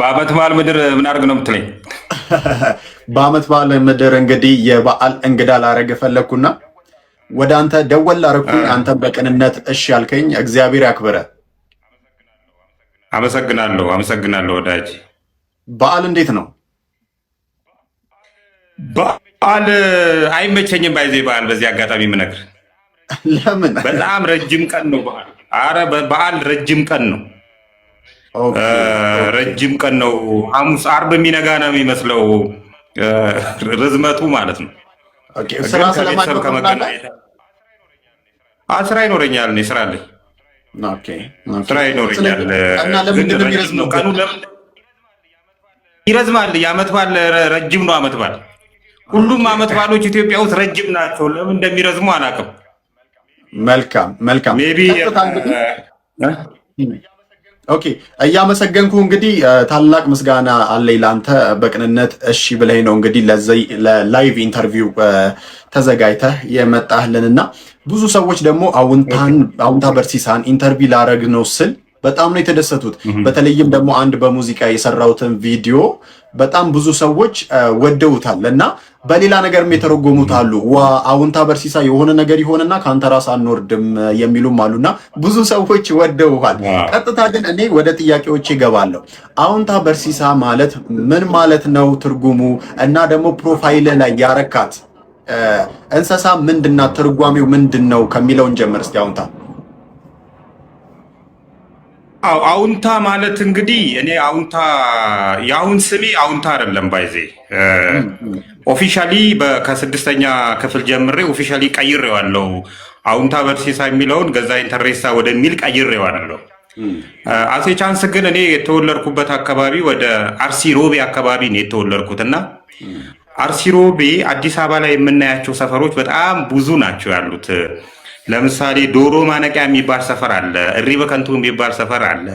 በአመት በዓል ምድር ምን አድርግ ነው የምትለኝ? በአመት በዓል ምድር እንግዲህ የበዓል እንግዳ ላረግ ፈለግኩና ወደ አንተ ደወል ላረኩኝ። አንተም በቅንነት እሺ ያልከኝ እግዚአብሔር ያክብረ። አመሰግናለሁ ወዳጅ። በዓል እንዴት ነው? በዓል አይመቸኝም። ባይዜ በዓል በዚህ አጋጣሚ የምነግር ለምን? በጣም ረጅም ቀን ነው በዓል። አረ በዓል ረጅም ቀን ነው። ረጅም ቀን ነው። ሐሙስ አርብ የሚነጋ ነው የሚመስለው ርዝመቱ ማለት ነው። ስራ ስለማይኖር ስራ ይኖረኛል። እኔ ስራ አለኝ። ስራ ይኖረኛል። እና ለምንድን ነው የሚረዝመው? ቀኑ ለምን ይረዝማል? የዓመት በዓል ረጅም ነው። ዓመት በዓል ሁሉም ዓመት በዓሎች ኢትዮጵያ ውስጥ ረጅም ናቸው። ለምን እንደሚረዝሙ አላውቅም። መልካም ሜይ ቢ ኦኬ። እያመሰገንኩ እንግዲህ ታላቅ ምስጋና አለኝ ለአንተ በቅንነት እሺ ብለህ ነው እንግዲህ ለላይቭ ኢንተርቪው ተዘጋጅተህ የመጣህልንና ብዙ ሰዎች ደግሞ አውንታ በርሲሳን ኢንተርቪው ላረግ ነው ስል በጣም ነው የተደሰቱት። በተለይም ደግሞ አንድ በሙዚቃ የሰራሁትን ቪዲዮ በጣም ብዙ ሰዎች ወደውታል እና በሌላ ነገርም የተረጎሙት አሉ። አውንታ በርሲሳ የሆነ ነገር ይሆንና ከአንተ ራስ አንወርድም የሚሉም አሉና ብዙ ሰዎች ወደውሃል። ቀጥታ ግን እኔ ወደ ጥያቄዎች ይገባለሁ። አውንታ በርሲሳ ማለት ምን ማለት ነው ትርጉሙ? እና ደግሞ ፕሮፋይል ላይ ያረካት እንስሳ ምንድናት? ትርጓሜው ምንድን ነው ከሚለውን ጀምር እስቲ። አውንታ ማለት እንግዲህ እኔ አውንታ የአሁን ስሜ አውንታ አይደለም። ባይዜ ኦፊሻሊ ከስድስተኛ ክፍል ጀምሬ ኦፊሻሊ ቀይሬዋለሁ። አውንታ በርሲሳ የሚለውን ገዛኸኝ ተሬሳ ወደሚል ቀይሬዋለሁ። አሴ ቻንስ ግን እኔ የተወለድኩበት አካባቢ ወደ አርሲ ሮቤ አካባቢ ነው የተወለድኩት እና አርሲ ሮቤ አዲስ አበባ ላይ የምናያቸው ሰፈሮች በጣም ብዙ ናቸው ያሉት። ለምሳሌ ዶሮ ማነቂያ የሚባል ሰፈር አለ። እሪ በከንቱ የሚባል ሰፈር አለ።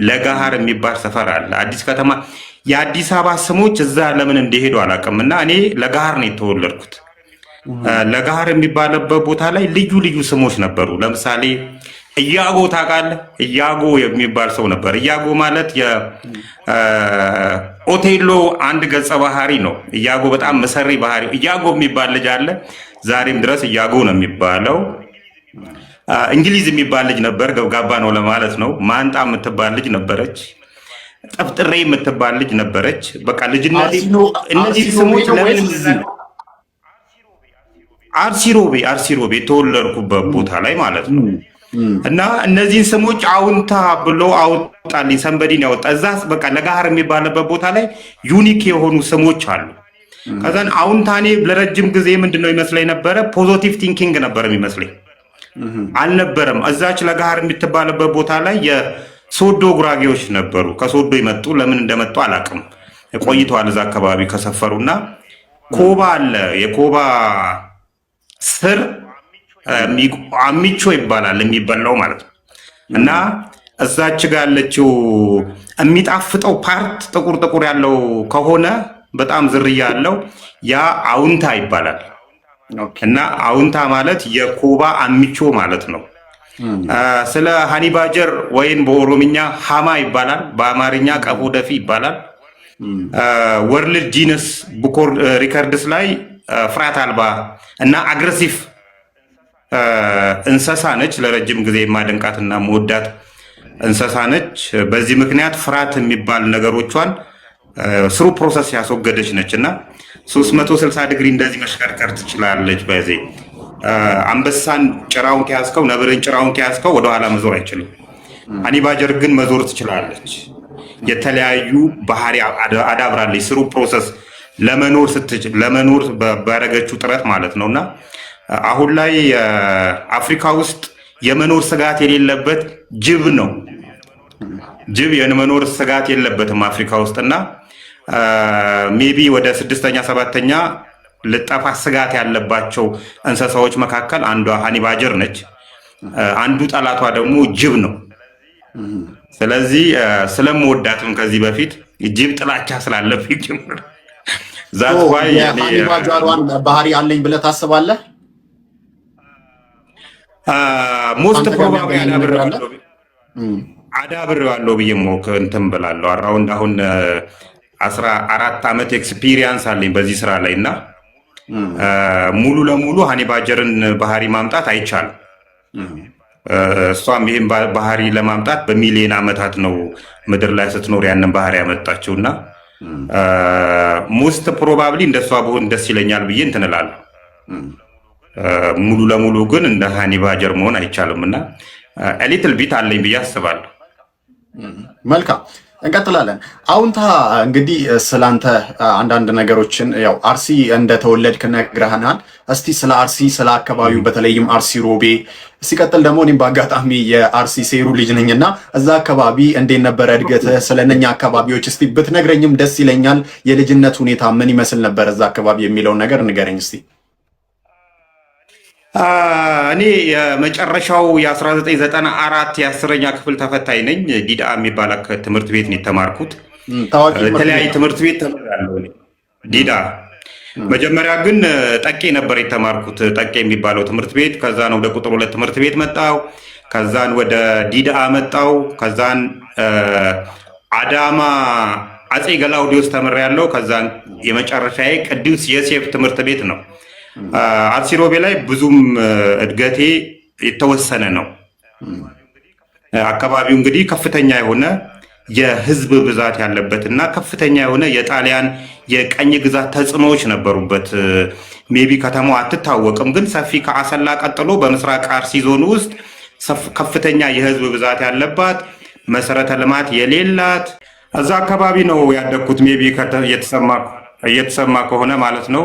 ለጋሃር የሚባል ሰፈር አለ። አዲስ ከተማ የአዲስ አበባ ስሞች እዛ ለምን እንደሄዱ አላውቅም እና እኔ ለጋሃር ነው የተወለድኩት። ለጋሃር የሚባልበት ቦታ ላይ ልዩ ልዩ ስሞች ነበሩ። ለምሳሌ እያጎ ታውቃለህ? እያጎ የሚባል ሰው ነበር። እያጎ ማለት የኦቴሎ አንድ ገጸ ባህሪ ነው። እያጎ በጣም መሰሪ ባህሪ። እያጎ የሚባል ልጅ አለ። ዛሬም ድረስ እያጎ ነው የሚባለው። እንግሊዝ የሚባል ልጅ ነበር። ገብጋባ ነው ለማለት ነው። ማንጣ የምትባል ልጅ ነበረች። ጠፍጥሬ የምትባል ልጅ ነበረች። በቃ ልጅነት እነዚህ ስሞች ለምን አርሲሮቤ የተወለድኩበት ቦታ ላይ ማለት ነው። እና እነዚህን ስሞች አውንታ ብሎ አወጣልኝ። ሰንበዲን ያወጣ እዛ በቃ ለጋሃር የሚባልበት ቦታ ላይ ዩኒክ የሆኑ ስሞች አሉ። ከዛን አውንታኔ ለረጅም ጊዜ ምንድነው ይመስለኝ ነበረ ፖዚቲቭ ቲንኪንግ ነበር የሚመስለኝ አልነበረም። እዛች ለጋሃር የምትባልበት ቦታ ላይ የሶዶ ጉራጌዎች ነበሩ። ከሶዶ ይመጡ ለምን እንደመጡ አላውቅም። ቆይተዋል እዛ አካባቢ ከሰፈሩና ኮባ አለ። የኮባ ስር አሚቾ ይባላል የሚበላው ማለት ነው። እና እዛች ጋር ያለችው የሚጣፍጠው ፓርት ጥቁር ጥቁር ያለው ከሆነ በጣም ዝርያ ያለው ያ አውንታ ይባላል። እና አውንታ ማለት የኮባ አሚቾ ማለት ነው። ስለ ሃኒባጀር ወይም በኦሮምኛ ሃማ ይባላል። በአማርኛ ቀፎ ደፊ ይባላል። ወርልድ ጂነስ ቡክ ሪከርድስ ላይ ፍርሃት አልባ እና አግሬሲቭ እንስሳ ነች። ለረጅም ጊዜ የማደንቃትና መወዳት እንስሳ ነች። በዚህ ምክንያት ፍርሃት የሚባል ነገሮቿን ስሩ ፕሮሰስ ያስወገደች ነች እና 360 ዲግሪ እንደዚህ መሽከርከር ትችላለች። በዚህ አንበሳን ጭራውን ከያዝከው፣ ነብርን ጭራውን ከያዝከው ወደኋላ መዞር አይችልም። ሃኒባጀር ግን መዞር ትችላለች። የተለያዩ ባህሪ አዳብራለች። ስሩ ፕሮሰስ ለመኖር ባደረገችው ጥረት ማለት ነውና አሁን ላይ አፍሪካ ውስጥ የመኖር ስጋት የሌለበት ጅብ ነው። ጅብ የመኖር ስጋት የለበትም አፍሪካ ውስጥና ሜቢ ወደ 6ኛ 7ኛ ልጠፋ ስጋት ያለባቸው እንስሳዎች መካከል አንዷ ሃኒባጀር ነች። አንዱ ጠላቷ ደግሞ ጅብ ነው። ስለዚህ ስለምወዳትም ከዚህ በፊት ጅብ ጥላቻ ስላለብኝ ጭምር ዛት ዋይ ሃኒባጀሯን ባህሪ አለኝ ብለህ ታስባለህ? ሞስት ፕሮባብሊ አዳብሬዋለሁ ብዬ ሞክ እንትን ብላለሁ። አራውንድ አሁን 14 ዓመት ኤክስፒሪየንስ አለኝ በዚህ ስራ ላይ እና ሙሉ ለሙሉ ሃኒ ባጀርን ባህሪ ማምጣት አይቻልም። እሷም ይህን ባህሪ ለማምጣት በሚሊዮን ዓመታት ነው ምድር ላይ ስትኖር ያንን ባህሪ ያመጣችው እና ሞስት ፕሮባብሊ እንደሷ ብሆን ደስ ይለኛል ብዬ እንትን እላለሁ። ሙሉ ለሙሉ ግን እንደ ሃኒ ባጀር መሆን አይቻልም እና ሊትል ቢት አለኝ ብዬ አስባለሁ። መልካም እንቀጥላለን። አውንታ እንግዲህ ስላንተ አንዳንድ ነገሮችን ያው አርሲ እንደተወለድክ ነግረህናል። እስቲ ስለ አርሲ ስለ አካባቢው በተለይም አርሲ ሮቤ፣ ሲቀጥል ደግሞ እኔም በአጋጣሚ የአርሲ ሴሩ ልጅ ነኝና እዛ አካባቢ እንዴት ነበረ እድገትህ? ስለነኛ አካባቢዎች እስቲ ብትነግረኝም ደስ ይለኛል። የልጅነት ሁኔታ ምን ይመስል ነበር እዛ አካባቢ የሚለውን ነገር ንገረኝ እስቲ። እኔ የመጨረሻው የ1994 የ10ኛ ክፍል ተፈታኝ ነኝ። ዲዳ የሚባል ትምህርት ቤት ነው የተማርኩት። የተለያዩ ትምህርት ቤት ተምሬያለሁ ዲዳ። መጀመሪያ ግን ጠቄ ነበር የተማርኩት፣ ጠቄ የሚባለው ትምህርት ቤት። ከዛን ወደ ቁጥር 2 ትምህርት ቤት መጣው። ከዛን ወደ ዲዳ መጣው። ከዛን አዳማ አጼ ገላውዲዮስ ተምሬያለሁ። ከዛን የመጨረሻዬ ቅዱስ ዮሴፍ ትምህርት ቤት ነው። አርሲ ሮቤ ላይ ብዙም እድገቴ የተወሰነ ነው። አካባቢው እንግዲህ ከፍተኛ የሆነ የህዝብ ብዛት ያለበትና ከፍተኛ የሆነ የጣሊያን የቀኝ ግዛት ተጽዕኖዎች ነበሩበት። ሜቢ ከተማው አትታወቅም፣ ግን ሰፊ ከአሰላ ቀጥሎ በምስራቅ አርሲ ዞን ውስጥ ከፍተኛ የህዝብ ብዛት ያለባት፣ መሰረተ ልማት የሌላት እዛ አካባቢ ነው ያደግኩት። ሜቢ እየተሰማ ከሆነ ማለት ነው።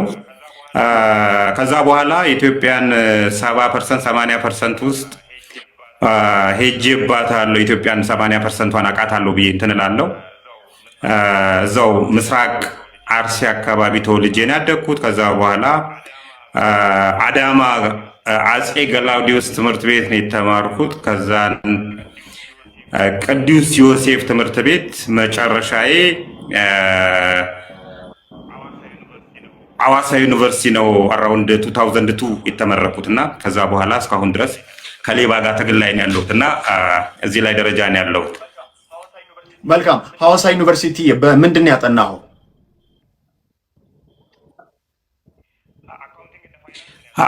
ከዛ በኋላ ኢትዮጵያን 70% 80% ውስጥ ሄጄባታለሁ። ኢትዮጵያን 80%ን አውቃታለሁ ብዬ እንትን እላለሁ። እዛው ምስራቅ አርሲ አካባቢ ተወልጄ ነው ያደግኩት። ከዛ በኋላ አዳማ አጼ ገላውዲዮስ ትምህርት ቤት ነው የተማርኩት። ከዛ ቅዱስ ዮሴፍ ትምህርት ቤት መጨረሻዬ ሐዋሳ ዩኒቨርሲቲ ነው አራውንድ 2002 የተመረኩት እና ከዛ በኋላ እስካሁን ድረስ ከሌባ ጋር ትግል ላይ ነው ያለሁት እና እዚህ ላይ ደረጃ ነው ያለሁት። መልካም። ሐዋሳ ዩኒቨርሲቲ በምንድን ነው ያጠናኸው?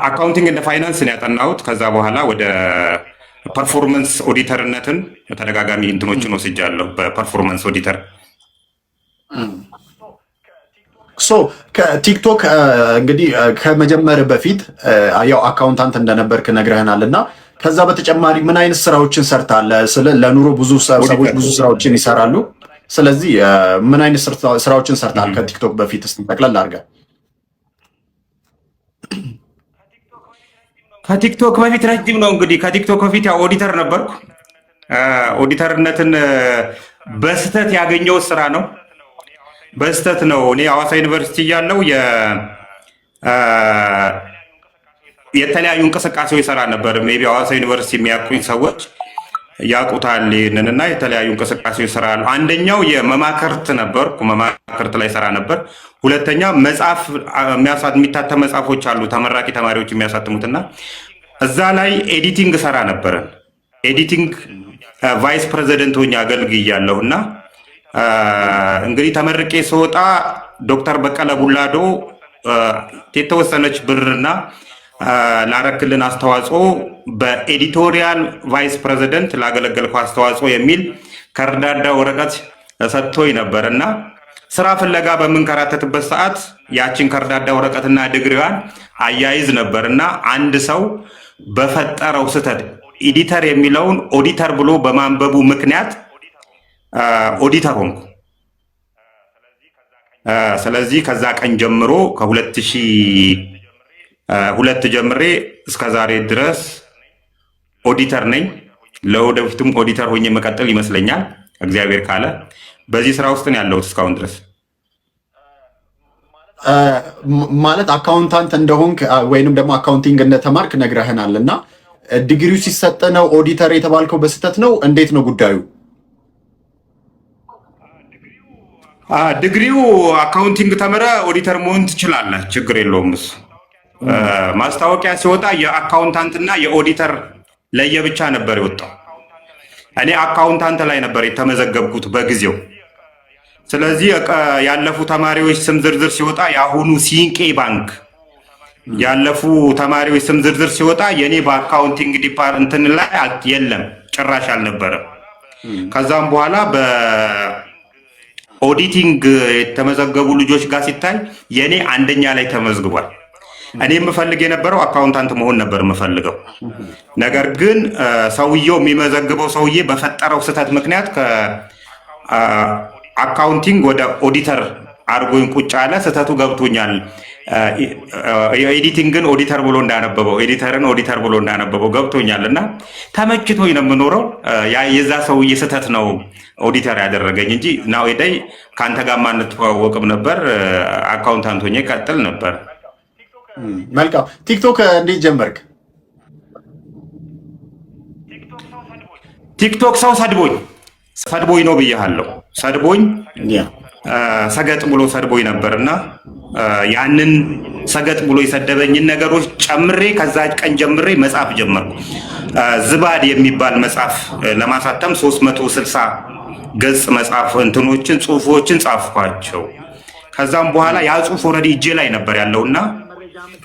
አካውንቲንግ እንደ ፋይናንስ ነው ያጠናሁት። ከዛ በኋላ ወደ ፐርፎርማንስ ኦዲተርነትን ተደጋጋሚ እንትኖችን ወስጃለሁ። በፐርፎርማንስ ኦዲተር ከቲክቶክ እንግዲህ ከመጀመር በፊት ያው አካውንታንት እንደነበርክ ነግረህናል እና ከዛ በተጨማሪ ምን አይነት ስራዎችን ሰርታለህ? ለኑሮ ብዙ ሰዎች ብዙ ስራዎችን ይሰራሉ። ስለዚህ ምን አይነት ስራዎችን ሰርታል ከቲክቶክ በፊት? እስቲ ጠቅለል አድርገህ። ከቲክቶክ በፊት ረጅም ነው እንግዲህ። ከቲክቶክ በፊት ያው ኦዲተር ነበርኩ። ኦዲተርነትን በስህተት ያገኘው ስራ ነው። በስተት ነው። እኔ ሐዋሳ ዩኒቨርሲቲ እያለሁ የተለያዩ እንቅስቃሴዎች ይሰራ ነበር። ሜቢ ሐዋሳ ዩኒቨርሲቲ የሚያውቁኝ ሰዎች ያውቁታል ይህንንና የተለያዩ እንቅስቃሴዎች ይሰራሉ። አንደኛው የመማክርት ነበርኩ፣ መማክርት ላይ ሰራ ነበር። ሁለተኛ መጽሐፍ የሚታተም መጽሐፎች አሉ ተመራቂ ተማሪዎች የሚያሳትሙትና እዛ ላይ ኤዲቲንግ ሰራ ነበረ። ኤዲቲንግ ቫይስ ፕሬዚደንት ሆኜ አገልግያለሁ እና እንግዲህ ተመርቄ ስወጣ ዶክተር በቀለ ቡላዶ የተወሰነች ብርና ላረክልን አስተዋጽኦ በኤዲቶሪያል ቫይስ ፕሬዚደንት ላገለገልኩ አስተዋጽኦ የሚል ከርዳዳ ወረቀት ሰጥቶኝ ነበር እና ስራ ፍለጋ በምንከራተትበት ሰዓት ያችን ከርዳዳ ወረቀትና ድግሪዋን አያይዝ ነበር እና አንድ ሰው በፈጠረው ስህተት ኤዲተር የሚለውን ኦዲተር ብሎ በማንበቡ ምክንያት ኦዲተር ሆንኩ። ስለዚህ ከዛ ቀን ጀምሮ ከ2002 ጀምሬ እስከ ዛሬ ድረስ ኦዲተር ነኝ። ለወደፊቱም ኦዲተር ሆኜ መቀጠል ይመስለኛል እግዚአብሔር ካለ። በዚህ ስራ ውስጥ ነው ያለሁት እስካሁን ድረስ። ማለት አካውንታንት እንደሆንክ ወይንም ደግሞ አካውንቲንግ እንደተማርክ ነግረህናል እና ዲግሪው ሲሰጥ ነው ኦዲተር የተባልከው በስህተት ነው? እንዴት ነው ጉዳዩ? ዲግሪው አካውንቲንግ ተምረ ኦዲተር መሆን ትችላለህ፣ ችግር የለውም እሱ። ማስታወቂያ ሲወጣ የአካውንታንትና የኦዲተር ለየብቻ ነበር የወጣው። እኔ አካውንታንት ላይ ነበር የተመዘገብኩት በጊዜው። ስለዚህ ያለፉ ተማሪዎች ስም ዝርዝር ሲወጣ የአሁኑ ሲንቄ ባንክ ያለፉ ተማሪዎች ስም ዝርዝር ሲወጣ የኔ በአካውንቲንግ ዲፓርትመንት ላይ የለም፣ ጭራሽ አልነበረም። ከዛም በኋላ በኦዲቲንግ የተመዘገቡ ልጆች ጋር ሲታይ የኔ አንደኛ ላይ ተመዝግቧል። እኔ የምፈልግ የነበረው አካውንታንት መሆን ነበር የምፈልገው። ነገር ግን ሰውየው የሚመዘግበው ሰውዬ በፈጠረው ስህተት ምክንያት ከአካውንቲንግ ወደ ኦዲተር አድርጎኝ ቁጭ አለ። ስህተቱ ገብቶኛል። ኤዲቲንግን ኦዲተር ብሎ እንዳነበበው፣ ኤዲተርን ኦዲተር ብሎ እንዳነበበው ገብቶኛል እና ተመችቶኝ ነው የምኖረው። የዛ ሰውዬ ስህተት ነው ኦዲተር ያደረገኝ እንጂ ናዌዳይ ከአንተ ጋር ማንተዋወቅም ነበር። አካውንታንት ሆኜ ቀጥል ነበር። መልካም። ቲክቶክ እንዴት ጀመርክ? ቲክቶክ ሰው ሰድቦኝ ነው ብያለሁ። ሰድቦኝ ሰገጥ ብሎ ሰድቦኝ ነበርና ያንን ሰገጥ ብሎ የሰደበኝን ነገሮች ጨምሬ ከዛ ቀን ጀምሬ መጻፍ ጀመርኩ። ዝባድ የሚባል መጽሐፍ ለማሳተም 360 ገጽ መጽሐፍ እንትኖችን ጽሁፎችን ጻፍኳቸው። ከዛም በኋላ ያ ጽሁፍ ኦልሬዲ እጄ ላይ ነበር ያለውና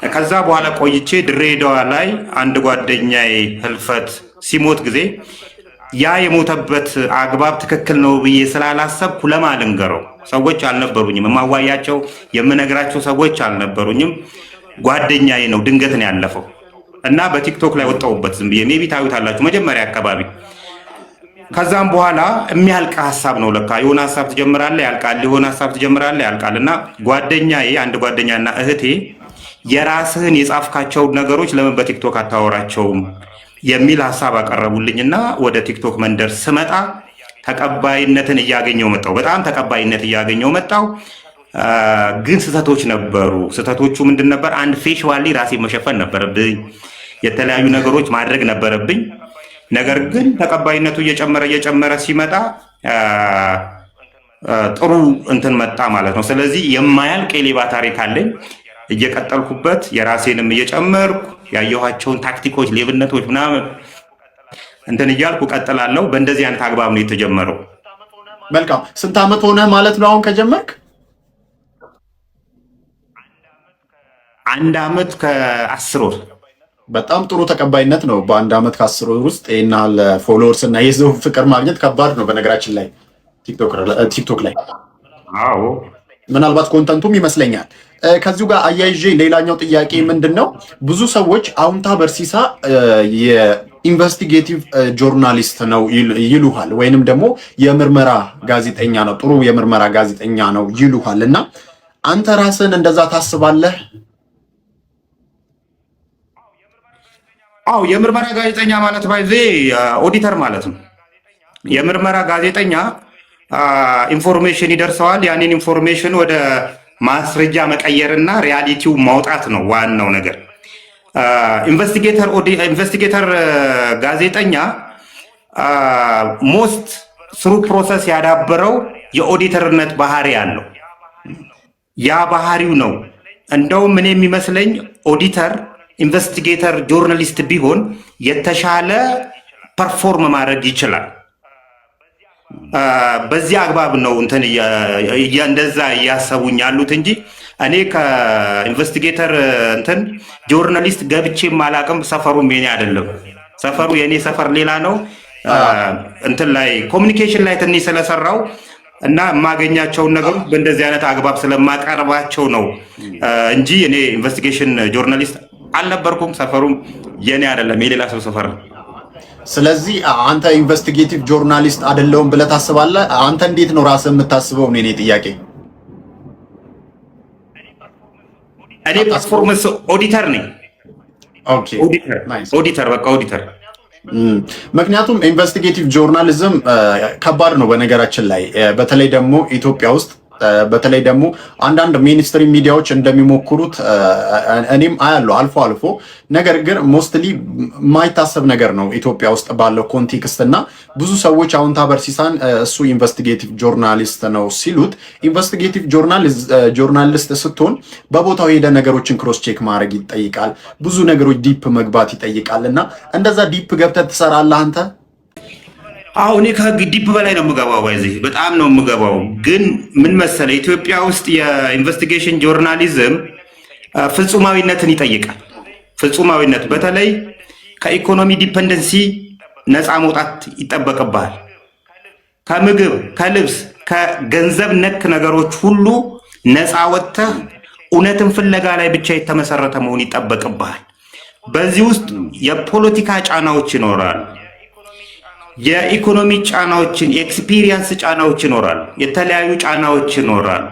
ከዛ በኋላ ቆይቼ ድሬዳዋ ላይ አንድ ጓደኛዬ ህልፈት ሲሞት ጊዜ ያ የሞተበት አግባብ ትክክል ነው ብዬ ስላላሰብኩ ልንገረው ሰዎች አልነበሩኝም። የማዋያቸው የምነግራቸው ሰዎች አልነበሩኝም። ጓደኛዬ ነው ድንገት ነው ያለፈው እና በቲክቶክ ላይ ወጣሁበት ዝም ብዬ ሜቢ ታዩታላችሁ መጀመሪያ አካባቢ። ከዛም በኋላ የሚያልቅ ሀሳብ ነው ለካ የሆነ ሀሳብ ትጀምራለህ ያልቃል፣ የሆነ ሀሳብ ትጀምራለህ ያልቃል። እና ጓደኛዬ አንድ ጓደኛና እህቴ የራስህን የጻፍካቸው ነገሮች ለምን በቲክቶክ አታወራቸውም የሚል ሀሳብ አቀረቡልኝና ወደ ቲክቶክ መንደር ስመጣ ተቀባይነትን እያገኘው መጣው። በጣም ተቀባይነት እያገኘው መጣው። ግን ስህተቶች ነበሩ። ስህተቶቹ ምንድን ነበር? አንድ ፌሽዋሊ ራሴ መሸፈን ነበረብኝ፣ የተለያዩ ነገሮች ማድረግ ነበረብኝ። ነገር ግን ተቀባይነቱ እየጨመረ ሲመጣ ጥሩ እንትን መጣ ማለት ነው። ስለዚህ የማያልቅ የሌባ ታሪክ አለኝ። እየቀጠልኩበት የራሴንም እየጨመርኩ ያየኋቸውን ታክቲኮች፣ ሌብነቶች ምናምን እንትን እያልኩ ቀጥላለሁ። በእንደዚህ አይነት አግባብ ነው የተጀመረው። መልካም። ስንት ዓመት ሆነ ማለት ነው አሁን ከጀመርክ? 1 ዓመት ከ10 ወር። በጣም ጥሩ ተቀባይነት ነው። በ1 ዓመት ከ10 ወር ውስጥ ይሄን ያህል ፎሎወርስ እና የህዝብ ፍቅር ማግኘት ከባድ ነው በነገራችን ላይ ቲክቶክ ላይ። አዎ ምናልባት ኮንተንቱም ይመስለኛል። ከዚሁ ጋር አያይዤ ሌላኛው ጥያቄ ምንድን ነው፣ ብዙ ሰዎች አውንታ በርሲሳ የኢንቨስቲጌቲቭ ጆርናሊስት ነው ይሉሃል፣ ወይንም ደግሞ የምርመራ ጋዜጠኛ ነው፣ ጥሩ የምርመራ ጋዜጠኛ ነው ይሉሃል። እና አንተ ራስን እንደዛ ታስባለህ? አዎ፣ የምርመራ ጋዜጠኛ ማለት ባይዜ ኦዲተር ማለት ነው። የምርመራ ጋዜጠኛ ኢንፎርሜሽን ይደርሰዋል። ያንን ኢንፎርሜሽን ወደ ማስረጃ መቀየርና ሪያሊቲው ማውጣት ነው ዋናው ነገር። ኢንቨስቲጌተር ጋዜጠኛ ሞስት ስሩ ፕሮሰስ ያዳበረው የኦዲተርነት ባህሪ ያለው ያ ባህሪው ነው። እንደውም ምን የሚመስለኝ ኦዲተር ኢንቨስቲጌተር ጆርናሊስት ቢሆን የተሻለ ፐርፎርም ማድረግ ይችላል። በዚህ አግባብ ነው እንትን እንደዛ እያሰቡኝ ያሉት እንጂ እኔ ከኢንቨስቲጌተር እንትን ጆርናሊስት ገብቼ ማላቅም። ሰፈሩም የኔ አይደለም። ሰፈሩ የኔ ሰፈር ሌላ ነው። እንትን ላይ ኮሚኒኬሽን ላይ ትንሽ ስለሰራው እና የማገኛቸውን ነገሮች በእንደዚህ አይነት አግባብ ስለማቀርባቸው ነው እንጂ እኔ ኢንቨስቲጌሽን ጆርናሊስት አልነበርኩም። ሰፈሩም የኔ አይደለም፣ የሌላ ሰው ሰፈር ነው። ስለዚህ አንተ ኢንቨስቲጌቲቭ ጆርናሊስት አይደለሁም ብለህ ታስባለህ? አንተ እንዴት ነው ራስህ የምታስበው? ነው የኔ ጥያቄ። እኔ ፐርፎርማንስ ኦዲተር ነኝ። ኦኬ፣ ኦዲተር በቃ ኦዲተር። ምክንያቱም ኢንቨስቲጌቲቭ ጆርናሊዝም ከባድ ነው በነገራችን ላይ፣ በተለይ ደግሞ ኢትዮጵያ ውስጥ በተለይ ደግሞ አንዳንድ ሚኒስትሪ ሚዲያዎች እንደሚሞክሩት እኔም አያለሁ አልፎ አልፎ። ነገር ግን ሞስትሊ የማይታሰብ ነገር ነው ኢትዮጵያ ውስጥ ባለው ኮንቴክስት እና ብዙ ሰዎች አውንታ በርሲሳን እሱ ኢንቨስቲጌቲቭ ጆርናሊስት ነው ሲሉት፣ ኢንቨስቲጌቲቭ ጆርናሊስት ስትሆን በቦታው ሄደ ነገሮችን ክሮስ ቼክ ማድረግ ይጠይቃል። ብዙ ነገሮች ዲፕ መግባት ይጠይቃል። እና እንደዛ ዲፕ ገብተህ ትሰራለህ አንተ? አሁን እኔ ከህግ ዲፕ በላይ ነው የምገባው፣ በዚህ በጣም ነው የምገባው። ግን ምን መሰለ ኢትዮጵያ ውስጥ የኢንቨስቲጌሽን ጆርናሊዝም ፍጹማዊነትን ይጠይቃል። ፍጹማዊነት በተለይ ከኢኮኖሚ ዲፐንደንሲ ነፃ መውጣት ይጠበቅብሃል። ከምግብ፣ ከልብስ፣ ከገንዘብ ነክ ነገሮች ሁሉ ነፃ ወጥተህ እውነትን ፍለጋ ላይ ብቻ የተመሰረተ መሆን ይጠበቅብሃል። በዚህ ውስጥ የፖለቲካ ጫናዎች ይኖራል፣ የኢኮኖሚ ጫናዎችን፣ የኤክስፒሪየንስ ጫናዎች ይኖራል፣ የተለያዩ ጫናዎች ይኖራል።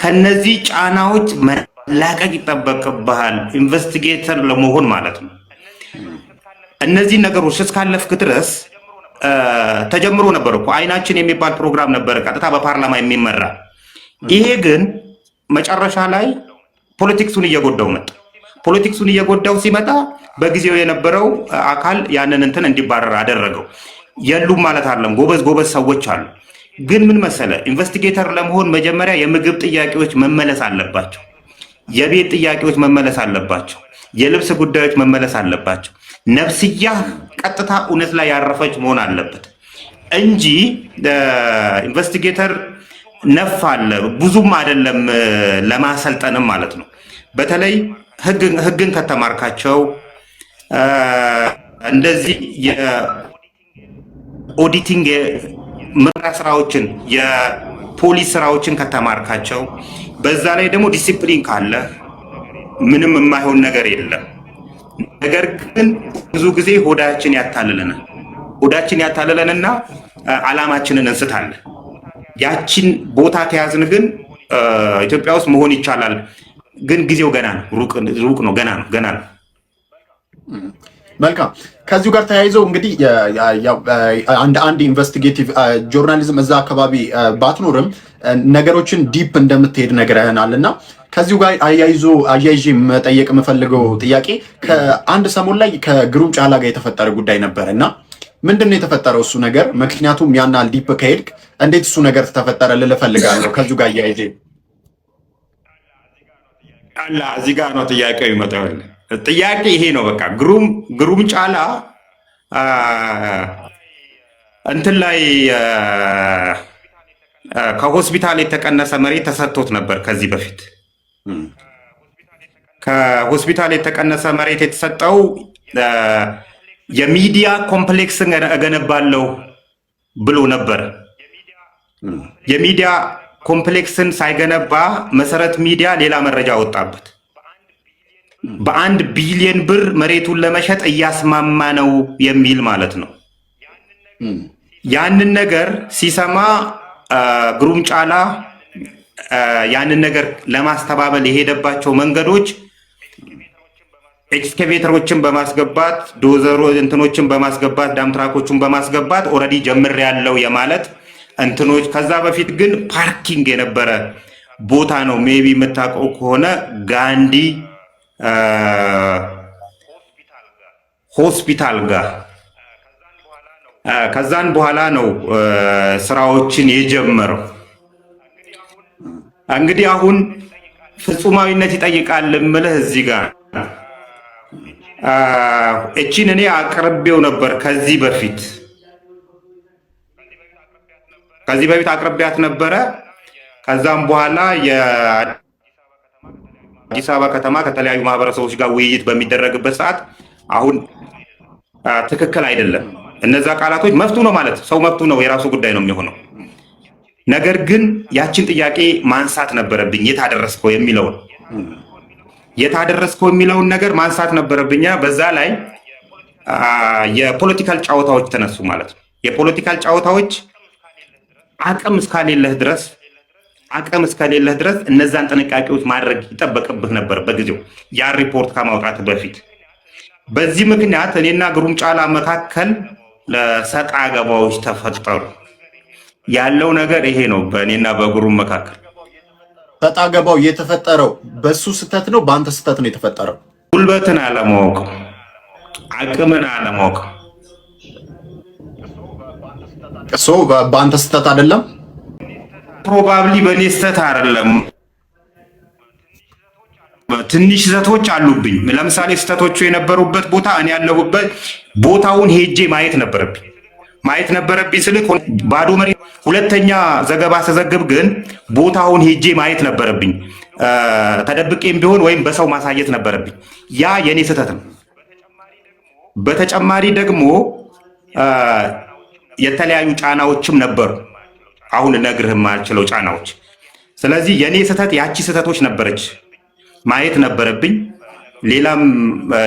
ከነዚህ ጫናዎች መላቀቅ ይጠበቅብሃል ኢንቨስቲጌተር ለመሆን ማለት ነው። እነዚህ ነገሮች እስካለፍክ ድረስ ተጀምሮ ነበር እኮ አይናችን የሚባል ፕሮግራም ነበር፣ ቀጥታ በፓርላማ የሚመራ። ይሄ ግን መጨረሻ ላይ ፖለቲክሱን እየጎዳው መጣ። ፖለቲክሱን እየጎዳው ሲመጣ በጊዜው የነበረው አካል ያንን እንትን እንዲባረር አደረገው። የሉም ማለት አይደለም፣ ጎበዝ ሰዎች አሉ። ግን ምን መሰለ ኢንቨስቲጌተር ለመሆን መጀመሪያ የምግብ ጥያቄዎች መመለስ አለባቸው፣ የቤት ጥያቄዎች መመለስ አለባቸው፣ የልብስ ጉዳዮች መመለስ አለባቸው። ነፍስያ ቀጥታ እውነት ላይ ያረፈች መሆን አለበት እንጂ ኢንቨስቲጌተር ነፍ አለ ብዙም አይደለም ለማሰልጠንም ማለት ነው። በተለይ ህግን ከተማርካቸው እንደዚህ የኦዲቲንግ ምርመራ ስራዎችን የፖሊስ ስራዎችን ከተማርካቸው በዛ ላይ ደግሞ ዲሲፕሊን ካለ ምንም የማይሆን ነገር የለም። ነገር ግን ብዙ ጊዜ ሆዳችን ያታልለንና አላማችንን እንስታለን። ያችን ቦታ ከያዝን ግን ኢትዮጵያ ውስጥ መሆን ይቻላል። ግን ጊዜው ገና ነው፣ ሩቅ ነው፣ ገና ነው። መልካም። ከዚሁ ጋር ተያይዘው እንግዲህ አንድ ኢንቨስቲጌቲቭ ጆርናሊዝም እዛ አካባቢ ባትኖርም ነገሮችን ዲፕ እንደምትሄድ ነግረህናል እና ከዚሁ ጋር አያይዤ መጠየቅ የምፈልገው ጥያቄ ከአንድ ሰሞን ላይ ከግሩም ጫላ ጋር የተፈጠረ ጉዳይ ነበር እና ምንድን ነው የተፈጠረው እሱ ነገር? ምክንያቱም ያናል ዲፕ ከሄድክ እንዴት እሱ ነገር ተፈጠረ ልልህ እፈልጋለሁ። ከዚሁ ጋር አያይዤ እዚህ ጋር ነው ጥያቄው ይመጣው። ጥያቄ ይሄ ነው በቃ ግሩም ጫላ እንትን ላይ ከሆስፒታል የተቀነሰ መሬት ተሰጥቶት ነበር ከዚህ በፊት። ከሆስፒታል የተቀነሰ መሬት የተሰጠው የሚዲያ ኮምፕሌክስን እገነባለሁ ብሎ ነበር። የሚዲያ ኮምፕሌክስን ሳይገነባ መሰረት ሚዲያ ሌላ መረጃ ወጣበት። በ1 ቢሊዮን ብር መሬቱን ለመሸጥ እያስማማ ነው የሚል ማለት ነው። ያንን ነገር ሲሰማ ግሩም ጫላ ያንን ነገር ለማስተባበል የሄደባቸው መንገዶች ኤክስካቬተሮችን በማስገባት ዶዘሮ እንትኖችን በማስገባት ዳምትራኮችን በማስገባት ኦልሬዲ ጀምሬያለሁ የማለት እንትኖች። ከዛ በፊት ግን ፓርኪንግ የነበረ ቦታ ነው። ሜቢ የምታውቀው ከሆነ ጋንዲ ሆስፒታል ጋር ከዛን በኋላ ነው ስራዎችን የጀመረው። እንግዲህ አሁን ፍጹማዊነት ይጠይቃል የምልህ እዚህ ጋር እቺን እኔ አቅርቤው ነበር ከዚህ በፊት አቅርቤያት ነበረ። ከዛም በኋላ የአዲስ አበባ ከተማ ከተለያዩ ማህበረሰቦች ጋር ውይይት በሚደረግበት ሰዓት አሁን ትክክል አይደለም፣ እነዛ ቃላቶች መፍቱ ነው ማለት ሰው መፍቱ ነው፣ የራሱ ጉዳይ ነው የሚሆነው። ነገር ግን ያችን ጥያቄ ማንሳት ነበረብኝ። የታደረስከው የሚለውን ነገር ማንሳት ነበረብኝ። በዛ ላይ የፖለቲካል ጨዋታዎች ተነሱ ማለት ነው። የፖለቲካል ጨዋታዎች አቅም እስከሌለህ ድረስ እነዛን ጥንቃቄዎች ማድረግ ይጠበቅብህ ነበር በጊዜው ያ ሪፖርት ከማውጣት በፊት። በዚህ ምክንያት እኔና ግሩም ጫላ መካከል ለሰጣ ገባዎች ተፈጠሩ። ያለው ነገር ይሄ ነው። በእኔና በግሩም መካከል ሰጣ ገባው የተፈጠረው በሱ ስህተት ነው፣ በአንተ ስህተት ነው የተፈጠረው? ጉልበትን አለማወቅ፣ አቅምን አለማወቅ። በአንተ ስህተት አይደለም፣ ፕሮባብሊ በእኔ ስህተት አይደለም። ትንሽ ስህተቶች አሉብኝ። ለምሳሌ ስህተቶቹ የነበሩበት ቦታ እኔ ያለሁበት ቦታውን ሄጄ ማየት ነበረብኝ። ማየት ነበረብኝ ስልክ ባዶ መሬት። ሁለተኛ ዘገባ ስዘግብ ግን ቦታውን ሄጄ ማየት ነበረብኝ። ተደብቄም ቢሆን ወይም በሰው ማሳየት ነበረብኝ። ያ የኔ ስህተት ነው። በተጨማሪ ደግሞ የተለያዩ ጫናዎችም ነበሩ። አሁን እነግርህ የማልችለው ጫናዎች። ስለዚህ የኔ ስህተት ያቺ ስህተቶች ነበረች፣ ማየት ነበረብኝ። ሌላም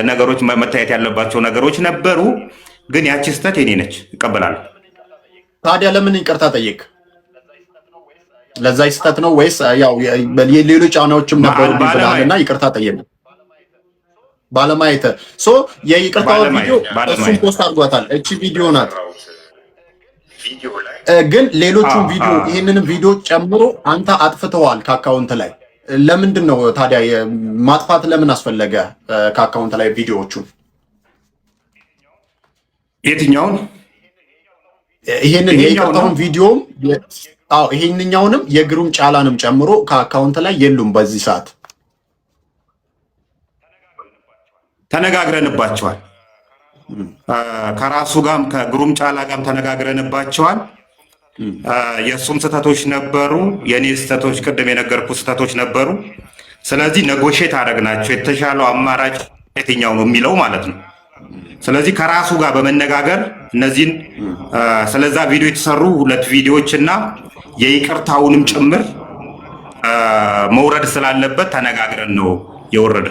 ነገሮች መታየት ያለባቸው ነገሮች ነበሩ፣ ግን ያቺ ስህተት የኔ ነች፣ እቀበላለሁ። ታዲያ ለምን ይቅርታ ጠየቅ? ለዛ ስህተት ነው ወይስ ያው ሌሎች ጫናዎችም ነበሩ ብለሃልና ይቅርታ ጠየቅ? ባለማየት የይቅርታው ቪዲዮ እሱን ፖስት አድርጓታል። እቺ ቪዲዮ ናት። ግን ሌሎቹን ቪዲዮ ይሄንንም ቪዲዮ ጨምሮ አንተ አጥፍተዋል ከአካውንት ላይ። ለምንድን ነው ታዲያ ማጥፋት ለምን አስፈለገ? ከአካውንት ላይ ቪዲዮዎቹን የትኛውን? ይሄንን የይቅርታውን ቪዲዮም ይሄንኛውንም የግሩም ጫላንም ጨምሮ ከአካውንት ላይ የሉም በዚህ ሰዓት። ተነጋግረንባቸዋል። ከራሱ ጋርም ከግሩም ጫላ ጋርም ተነጋግረንባቸዋል። የእሱም ስህተቶች ነበሩ፣ የእኔ ስህተቶች ቅድም የነገርኩ ስህተቶች ነበሩ። ስለዚህ ነጎሼት አደረግናቸው። የተሻለው አማራጭ የትኛው ነው የሚለው ማለት ነው። ስለዚህ ከራሱ ጋር በመነጋገር እነዚህን ስለዛ ቪዲዮ የተሰሩ 2 ቪዲዮዎች እና የይቅርታውንም ጭምር መውረድ ስላለበት ተነጋግረን ነው የወረደ።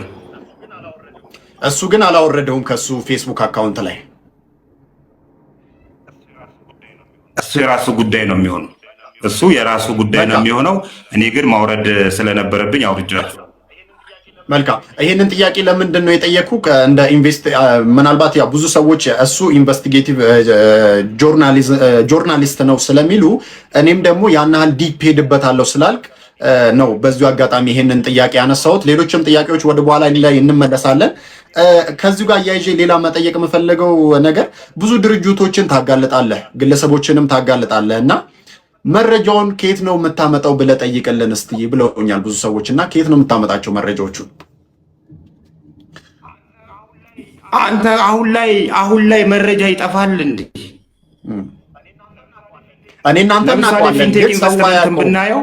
እሱ ግን አላወረደውም ከሱ ፌስቡክ አካውንት ላይ። እሱ የራሱ ጉዳይ ነው የሚሆነው። እሱ የራሱ ጉዳይ ነው የሚሆነው። እኔ ግን ማውረድ ስለነበረብኝ አውርጃለሁ። መልካም። ይሄንን ጥያቄ ለምንድን ነው የጠየኩ? እንደ ምናልባት ያው ብዙ ሰዎች እሱ ኢንቨስቲጌቲቭ ጆርናሊስት ነው ስለሚሉ እኔም ደግሞ ያን ያህል ዲፕ ሄድበታለሁ ስላልክ ነው በዚሁ አጋጣሚ ይሄንን ጥያቄ ያነሳሁት። ሌሎችም ጥያቄዎች ወደ በኋላ ላይ እንመለሳለን። ከዚሁ ጋር አያይዤ ሌላ መጠየቅ የምፈልገው ነገር ብዙ ድርጅቶችን ታጋልጣለህ፣ ግለሰቦችንም ታጋልጣለህ እና መረጃውን ከየት ነው የምታመጣው ብለህ ጠይቅልን እስቲ ብለውኛል ብዙ ሰዎች። እና ከየት ነው የምታመጣቸው መረጃዎቹን? አንተ አሁን ላይ መረጃ ይጠፋል እንዴ? እኔ እናንተ እናውቃለን። ብናየው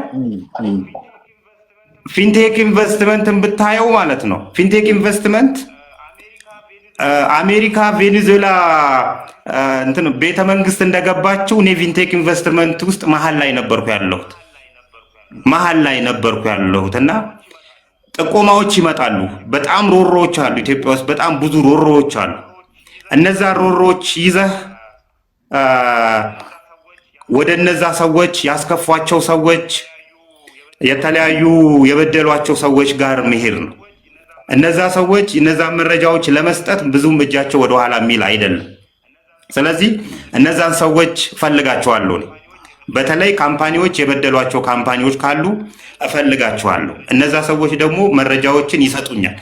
ፊንቴክ ኢንቨስትመንትን ብታየው ማለት ነው። ፊንቴክ ኢንቨስትመንት አሜሪካ ቬኔዙዌላ እንትን ቤተ መንግስት እንደገባችው እኔ ፊንቴክ ኢንቨስትመንት ውስጥ መሀል ላይ ነበርኩ ያለሁት እና ጥቆማዎች ይመጣሉ። በጣም ሮሮዎች አሉ ኢትዮጵያ ውስጥ፣ በጣም ብዙ ሮሮዎች አሉ። እነዛ ሮሮዎች ይዘህ ወደ እነዛ ሰዎች ያስከፏቸው ሰዎች የተለያዩ የበደሏቸው ሰዎች ጋር መሄድ ነው። እነዛ ሰዎች እነዛ መረጃዎች ለመስጠት ብዙም እጃቸው ወደኋላ የሚል አይደለም። ስለዚህ እነዛን ሰዎች ፈልጋቸዋለሁ። በተለይ ካምፓኒዎች የበደሏቸው ካምፓኒዎች ካሉ እፈልጋቸዋለሁ። እነዛ ሰዎች ደግሞ መረጃዎችን ይሰጡኛል።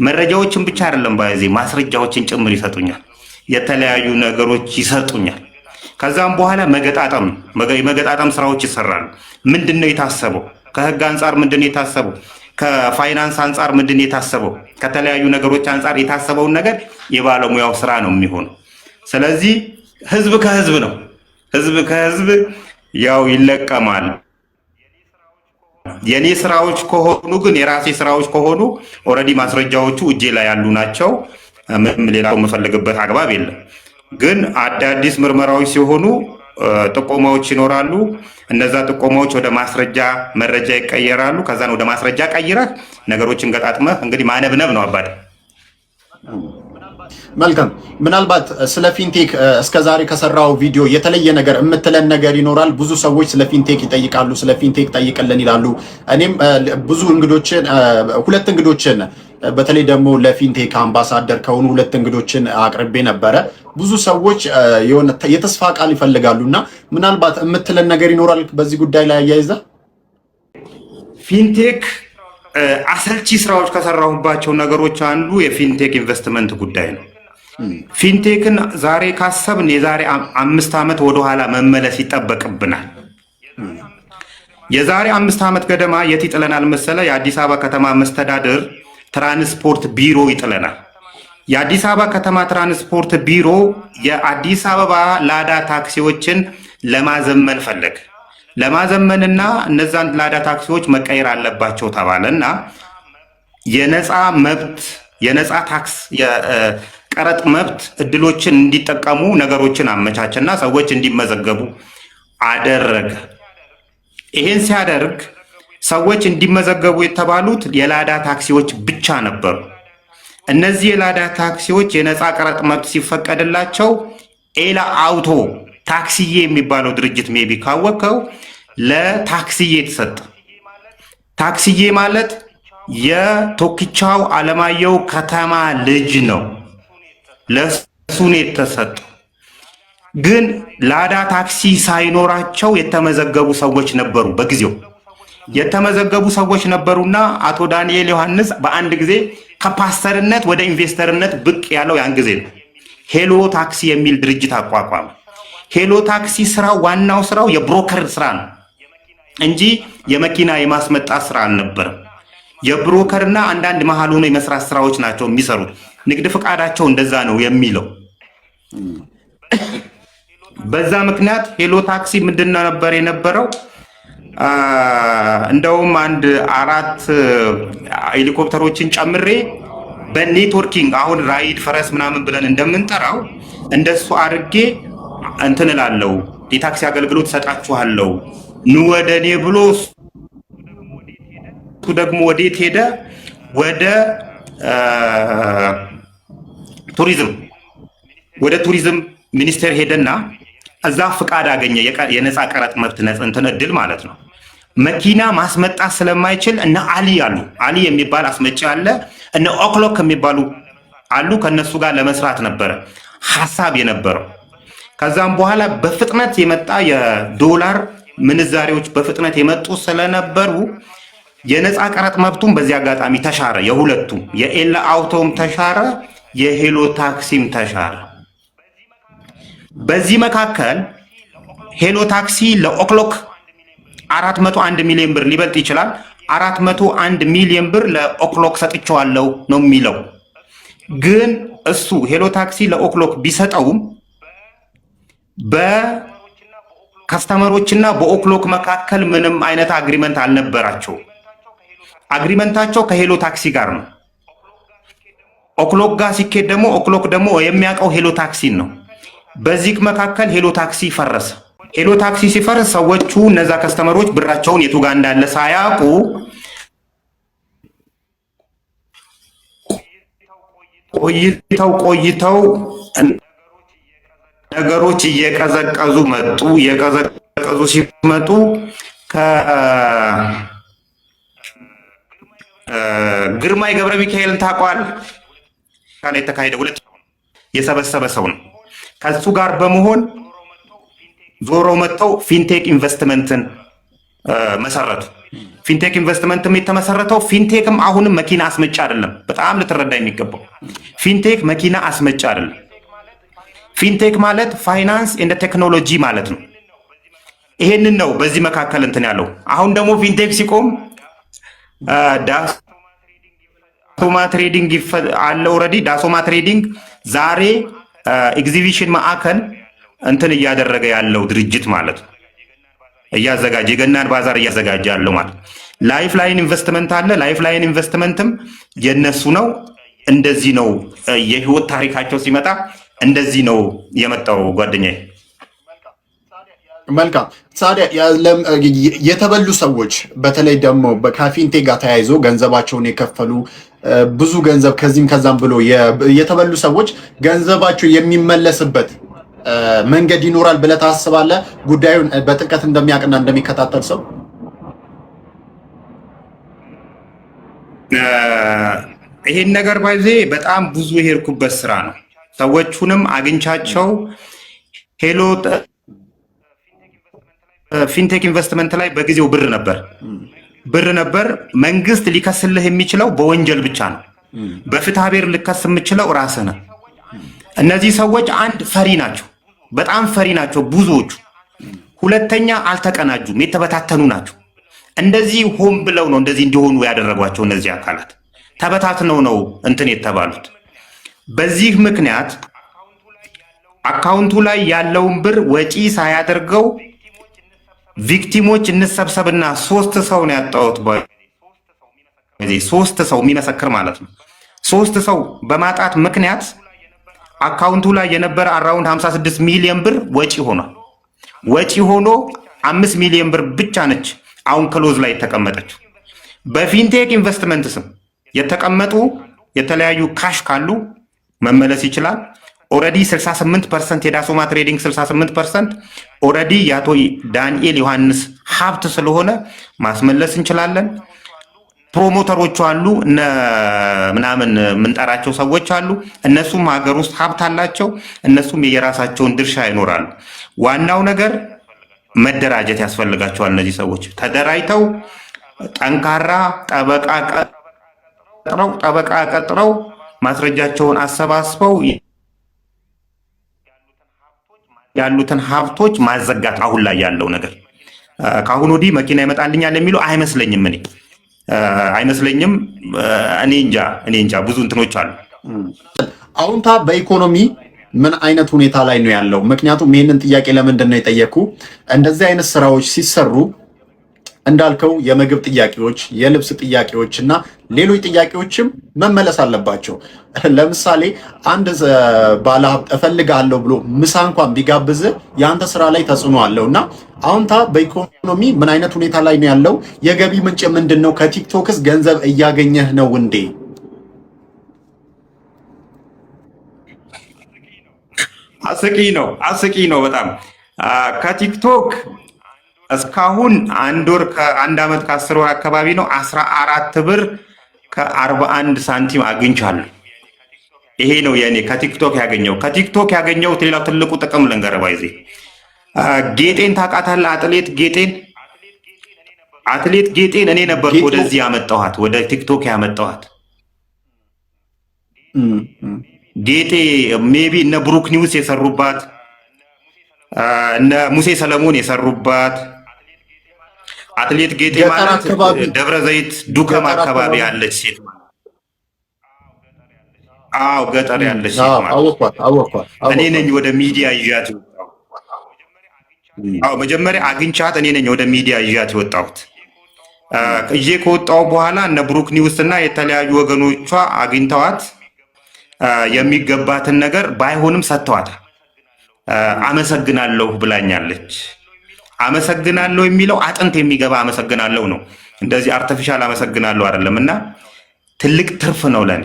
መረጃዎችን ብቻ አይደለም ባይዜ ማስረጃዎችን ጭምር ይሰጡኛል። የተለያዩ ነገሮች ይሰጡኛል። ከዛም በኋላ መገጣጠም ስራዎች ይሰራሉ። ምንድነው የታሰበው? ከህግ አንጻር ምንድነው የታሰበው? ከፋይናንስ አንጻር ምንድነው የታሰበው? ከተለያዩ ነገሮች አንጻር የታሰበውን ነገር የባለሙያው ስራ ነው የሚሆነው። ስለዚህ ህዝብ ከህዝብ ነው። ህዝብ ከህዝብ ያው ይለቀማል። የኔ ስራዎች ከሆኑ ግን የራሴ ስራዎች ከሆኑ ኦልሬዲ ማስረጃዎቹ እጄ ላይ ያሉ ናቸው። ምንም ሌላ የምፈልግበት አግባብ የለም። ግን አዳዲስ ምርመራዎች ሲሆኑ ጥቆማዎች ይኖራሉ። እነዛ ጥቆማዎች ወደ መረጃ ይቀየራሉ። ከዛን ወደ ማስረጃ ቀይረህ ነገሮችን ገጣጥመህ እንግዲህ ማነብነብ ነው አባቴ። መልካም። ምናልባት ስለ ፊንቴክ እስከዛሬ ከሰራው ቪዲዮ የተለየ ነገር የምትለን ነገር ይኖራል? ብዙ ሰዎች ስለ ፊንቴክ ይጠይቃሉ። ስለ ፊንቴክ ጠይቅልን ይላሉ። እኔም ብዙ ሁለት እንግዶችን በተለይ ደግሞ ለፊንቴክ አምባሳደር ከሆኑ 2 እንግዶችን አቅርቤ ነበረ። ብዙ ሰዎች የሆነ የተስፋ ቃል ይፈልጋሉና ምናልባት የምትለን ነገር ይኖራል በዚህ ጉዳይ ላይ አያይዘህ? ፊንቴክ አሰልቺ ስራዎች ከሰራሁባቸው ነገሮች አንዱ የፊንቴክ ኢንቨስትመንት ጉዳይ ነው። ፊንቴክን ዛሬ ካሰብን የዛሬ 5 ዓመት ወደኋላ መመለስ ይጠበቅብናል። የዛሬ 5 ዓመት ገደማ የት ይጥለናል መሰለ? የአዲስ አበባ ከተማ መስተዳድር ትራንስፖርት ቢሮ ይጥለናል። የአዲስ አበባ ከተማ ትራንስፖርት ቢሮ የአዲስ አበባ ላዳ ታክሲዎችን ለማዘመን ፈለገ። ለማዘመንና እነዛን ላዳ ታክሲዎች መቀየር አለባቸው ተባለና የነፃ መብት የነፃ ታክስ የቀረጥ መብት እድሎችን እንዲጠቀሙ ነገሮችን አመቻቸና ሰዎች እንዲመዘገቡ አደረገ። ይሄን ሲያደርግ ሰዎች እንዲመዘገቡ የተባሉት የላዳ ታክሲዎች ብቻ ነበሩ። እነዚህ የላዳ ታክሲዎች የነፃ ቀረጥ መብት ሲፈቀድላቸው ኤላ አውቶ ታክሲዬ የሚባለው ድርጅት ሜቢ ካወቀው ለታክሲዬ ተሰጠ። ታክሲዬ ማለት የቶክቻው አለማየሁ ከተማ ልጅ ነው። ለሱን የተሰጠ ግን ላዳ ታክሲ ሳይኖራቸው የተመዘገቡ ሰዎች ነበሩ። በጊዜው የተመዘገቡ ሰዎች ነበሩና አቶ ዳንኤል ዮሐንስ በአንድ ጊዜ ከፓስተርነት ወደ ኢንቨስተርነት ብቅ ያለው ያን ጊዜ ነው። ሄሎ ታክሲ የሚል ድርጅት አቋቋመ። ሄሎ ታክሲ ስራው ዋናው ስራው የብሮከር ስራ ነው እንጂ የመኪና የማስመጣት ስራ አልነበረም። የብሮከርና አንዳንድ መሀል ሆኖ የመስራት ስራዎች ናቸው የሚሰሩት። ንግድ ፈቃዳቸው እንደዛ ነው የሚለው። በዛ ምክንያት ሄሎ ታክሲ ምንድን ነበር የነበረው? እንደውም አንድ 4 ሄሊኮፕተሮችን ጨምሬ በኔትወርኪንግ አሁን ራይድ ፈረስ ምናምን ብለን እንደምንጠራው እንደሱ አድርጌ እንትን እላለሁ፣ የታክሲ አገልግሎት ሰጣችኋለሁ ኑ ወደኔ ብሎ እሱ ደግሞ ወዴት ሄደ? ወደ ቱሪዝም ሚኒስቴር ሄደና እዛ ፍቃድ አገኘ። የነፃ ቀረጥ መብት እንትን እድል ማለት ነው። መኪና ማስመጣት ስለማይችል እነ አሊ የሚባል አስመጪ አለ፣ እነ ኦክሎክ የሚባሉ አሉ። ከነሱ ጋር ለመስራት ነበረ ሐሳብ የነበረው። ከዛም በኋላ በፍጥነት የመጣ የዶላር ምንዛሬዎች በፍጥነት የመጡ ስለነበሩ የነፃ ቀረጥ መብቱም በዚህ አጋጣሚ ተሻረ። የሁለቱም የኤላ አውቶም ተሻረ፣ የሄሎ ታክሲም ተሻረ። በዚህ መካከል ሄሎ ታክሲ ለኦክሎክ 401 ሚሊዮን ብር ሊበልጥ ይችላል። 401 ሚሊዮን ብር ለኦክሎክ ሰጥቼዋለሁ ነው የሚለው። ግን እሱ ሄሎ ታክሲ ለኦክሎክ ቢሰጠውም በከስተመሮችና በኦክሎክ መካከል ምንም አይነት አግሪመንት አልነበራቸው። አግሪመንታቸው ከሄሎ ታክሲ ጋር ነው። ኦክሎክ ጋር ሲኬድ ደግሞ ኦክሎክ ደግሞ የሚያውቀው ሄሎ ታክሲን ነው። በዚህ መካከል ሄሎ ታክሲ ፈረሰ። ሄሎ ታክሲ ሲፈርስ ሰዎቹ እነዛ ከስተመሮች ብራቸውን የቱ ጋር እንዳለ ሳያውቁ ቆይተው ነገሮች እየቀዘቀዙ መጡ። እየቀዘቀዙ ሲመጡ ግርማይ ገብረ ሚካኤልን ታውቀዋል? የተካሄደ ሁለት የሰበሰበ ሰው ነው። ከሱ ጋር በመሆን ዞሮ መጥተው ፊንቴክ ኢንቨስትመንትን መሰረቱ። ፊንቴክ ኢንቨስትመንትም የተመሰረተው ፊንቴክም አሁንም መኪና አስመጫ አይደለም። በጣም ልትረዳ የሚገባው ፊንቴክ መኪና አስመጫ አይደለም። ፊንቴክ ማለት ፋይናንስ ኤንድ ቴክኖሎጂ ማለት ነው። ይሄንን ነው በዚህ መካከል እንትን ያለው። አሁን ደግሞ ፊንቴክ ሲቆም ዳሶማ ትሬዲንግ አለ። ኦልሬዲ ዳሶማ ትሬዲንግ ዛሬ ኤግዚቢሽን ማዕከል እንትን እያደረገ ያለው ድርጅት ማለት ነው። እያዘጋጀ የገናን ባዛር እያዘጋጀ ያለው ማለት። ላይፍ ላይን ኢንቨስትመንት አለ። ላይፍ ላይን ኢንቨስትመንትም የነሱ ነው። እንደዚህ ነው የህይወት ታሪካቸው ሲመጣ እንደዚህ ነው የመጣው ጓደኛዬ። መልካም ታዲያ የተበሉ ሰዎች በተለይ ደግሞ ከፊንቴክ ጋር ተያይዞ ገንዘባቸውን የከፈሉ ብዙ ገንዘብ ከዚህም ከዛም ብሎ የተበሉ ሰዎች ገንዘባቸው የሚመለስበት መንገድ ይኖራል ብለህ ታስባለህ? ጉዳዩን በጥልቀት እንደሚያውቅና እንደሚከታተል ሰው ይሄን ነገር ባይዜ በጣም ብዙ የሄድኩበት ስራ ነው። ሰዎቹንም አግኝቻቸው ሄሎ ፊንቴክ ኢንቨስትመንት ላይ በጊዜው ብር ነበር። መንግስት ሊከስልህ የሚችለው በወንጀል ብቻ ነው። በፍትሐ ብሔር ልከስ የምችለው ራስህ ነህ። እነዚህ ሰዎች አንድ ፈሪ ናቸው፣ በጣም ፈሪ ናቸው ብዙዎቹ። ሁለተኛ አልተቀናጁም፣ የተበታተኑ ናቸው። እንደዚህ ሆን ብለው ነው እንደዚህ እንዲሆኑ ያደረጓቸው። እነዚህ አካላት ተበታትነው ነው እንትን የተባሉት። በዚህ ምክንያት አካውንቱ ላይ ያለውን ብር ወጪ ሳያደርገው ቪክቲሞች እንሰብሰብና 3 ሰው ነው ያጣሁት። በዚህ 3 ሰው የሚመሰክር ማለት ነው። 3 ሰው በማጣት ምክንያት አካውንቱ ላይ የነበረ አራውንድ 56 ሚሊዮን ብር ወጪ ሆኗል። ወጪ ሆኖ 5 ሚሊዮን ብር ብቻ ነች አሁን ክሎዝ ላይ የተቀመጠችው። በፊንቴክ ኢንቨስትመንት ስም የተቀመጡ የተለያዩ ካሽ ካሉ መመለስ ይችላል። ኦልሬዲ 68% የዳሶማ ትሬዲንግ 68% ኦልሬዲ የአቶ ዳንኤል ዮሐንስ ሀብት ስለሆነ ማስመለስ እንችላለን። ፕሮሞተሮቹ አሉ፣ እነ ምናምን የምንጠራቸው ሰዎች አሉ። እነሱም ሀገር ውስጥ ሀብት አላቸው። እነሱም የራሳቸውን ድርሻ ይኖራሉ። ዋናው ነገር መደራጀት ያስፈልጋቸዋል። እነዚህ ሰዎች ተደራጅተው ጠንካራ ጠበቃ ቀጥረው ማስረጃቸውን አሰባስበው ያሉትን ሀብቶች ማዘጋት። አሁን ላይ ያለው ነገር ከአሁን ወዲህ መኪና ይመጣልኛል የሚሉ አይመስለኝም። አይመስለኝም። እኔ እንጃ ብዙ እንትኖች አሉ። አሁንታ በኢኮኖሚ ምን አይነት ሁኔታ ላይ ነው ያለው? ምክንያቱም ይህንን ጥያቄ ለምንድን ነው የጠየኩ? እንደዚህ አይነት ስራዎች ሲሰሩ እንዳልከው የምግብ ጥያቄዎች፣ የልብስ ጥያቄዎች እና ሌሎች ጥያቄዎችም መመለስ አለባቸው። ለምሳሌ አንድ ባለሀብት እፈልጋለሁ ብሎ ምሳ እንኳን ቢጋብዝ የአንተ ስራ ላይ ተጽዕኖ አለው እና አሁንታ በኢኮኖሚ ምን አይነት ሁኔታ ላይ ነው ያለው? የገቢ ምንጭ ምንድን ነው? ከቲክቶክስ ገንዘብ እያገኘህ ነው እንዴ? አስቂ ነው በጣም ከቲክቶክ እስካሁን አንድ ዓመት ከ10 ወር አካባቢ ነው 14 ብር ከ41 ሳንቲም አግኝቻለሁ። ይሄ ነው የኔ ከቲክቶክ ያገኘው። ሌላው ትልቁ ጥቅም ልንገርህ፣ ባይዜ ጌጤን ታውቃታለህ? አትሌት ጌጤን እኔ ነበርኩ ወደዚህ ያመጣኋት፣ ወደ ቲክቶክ ያመጣኋት። ጌጤ ሜቢ እነ ብሩክ ኒውስ የሰሩባት፣ እነ ሙሴ ሰለሞን የሰሩባት። አትሌት ጌጤ ማለት ደብረ ዘይት ዱከም አካባቢ ያለች ሴት ማለት። አዎ ገጠር ያለች ሴት ማለት። እኔ ነኝ ወደ ሚዲያ ይዣት የወጣሁት። አዎ መጀመሪያ አግኝቻት እኔ ነኝ ወደ ሚዲያ ይዣት የወጣሁት። ይዤ ከወጣሁ በኋላ እነ ብሩክ ኒውስ እና የተለያዩ ወገኖቿ አግኝተዋት የሚገባትን ነገር ባይሆንም ሰጥተዋታል። አመሰግናለሁ ብላኛለች። አመሰግናለሁ የሚለው አጥንት የሚገባ አመሰግናለሁ ነው። እንደዚህ አርቲፊሻል አመሰግናለሁ አይደለም። እና ትልቅ ትርፍ ነው ለኔ።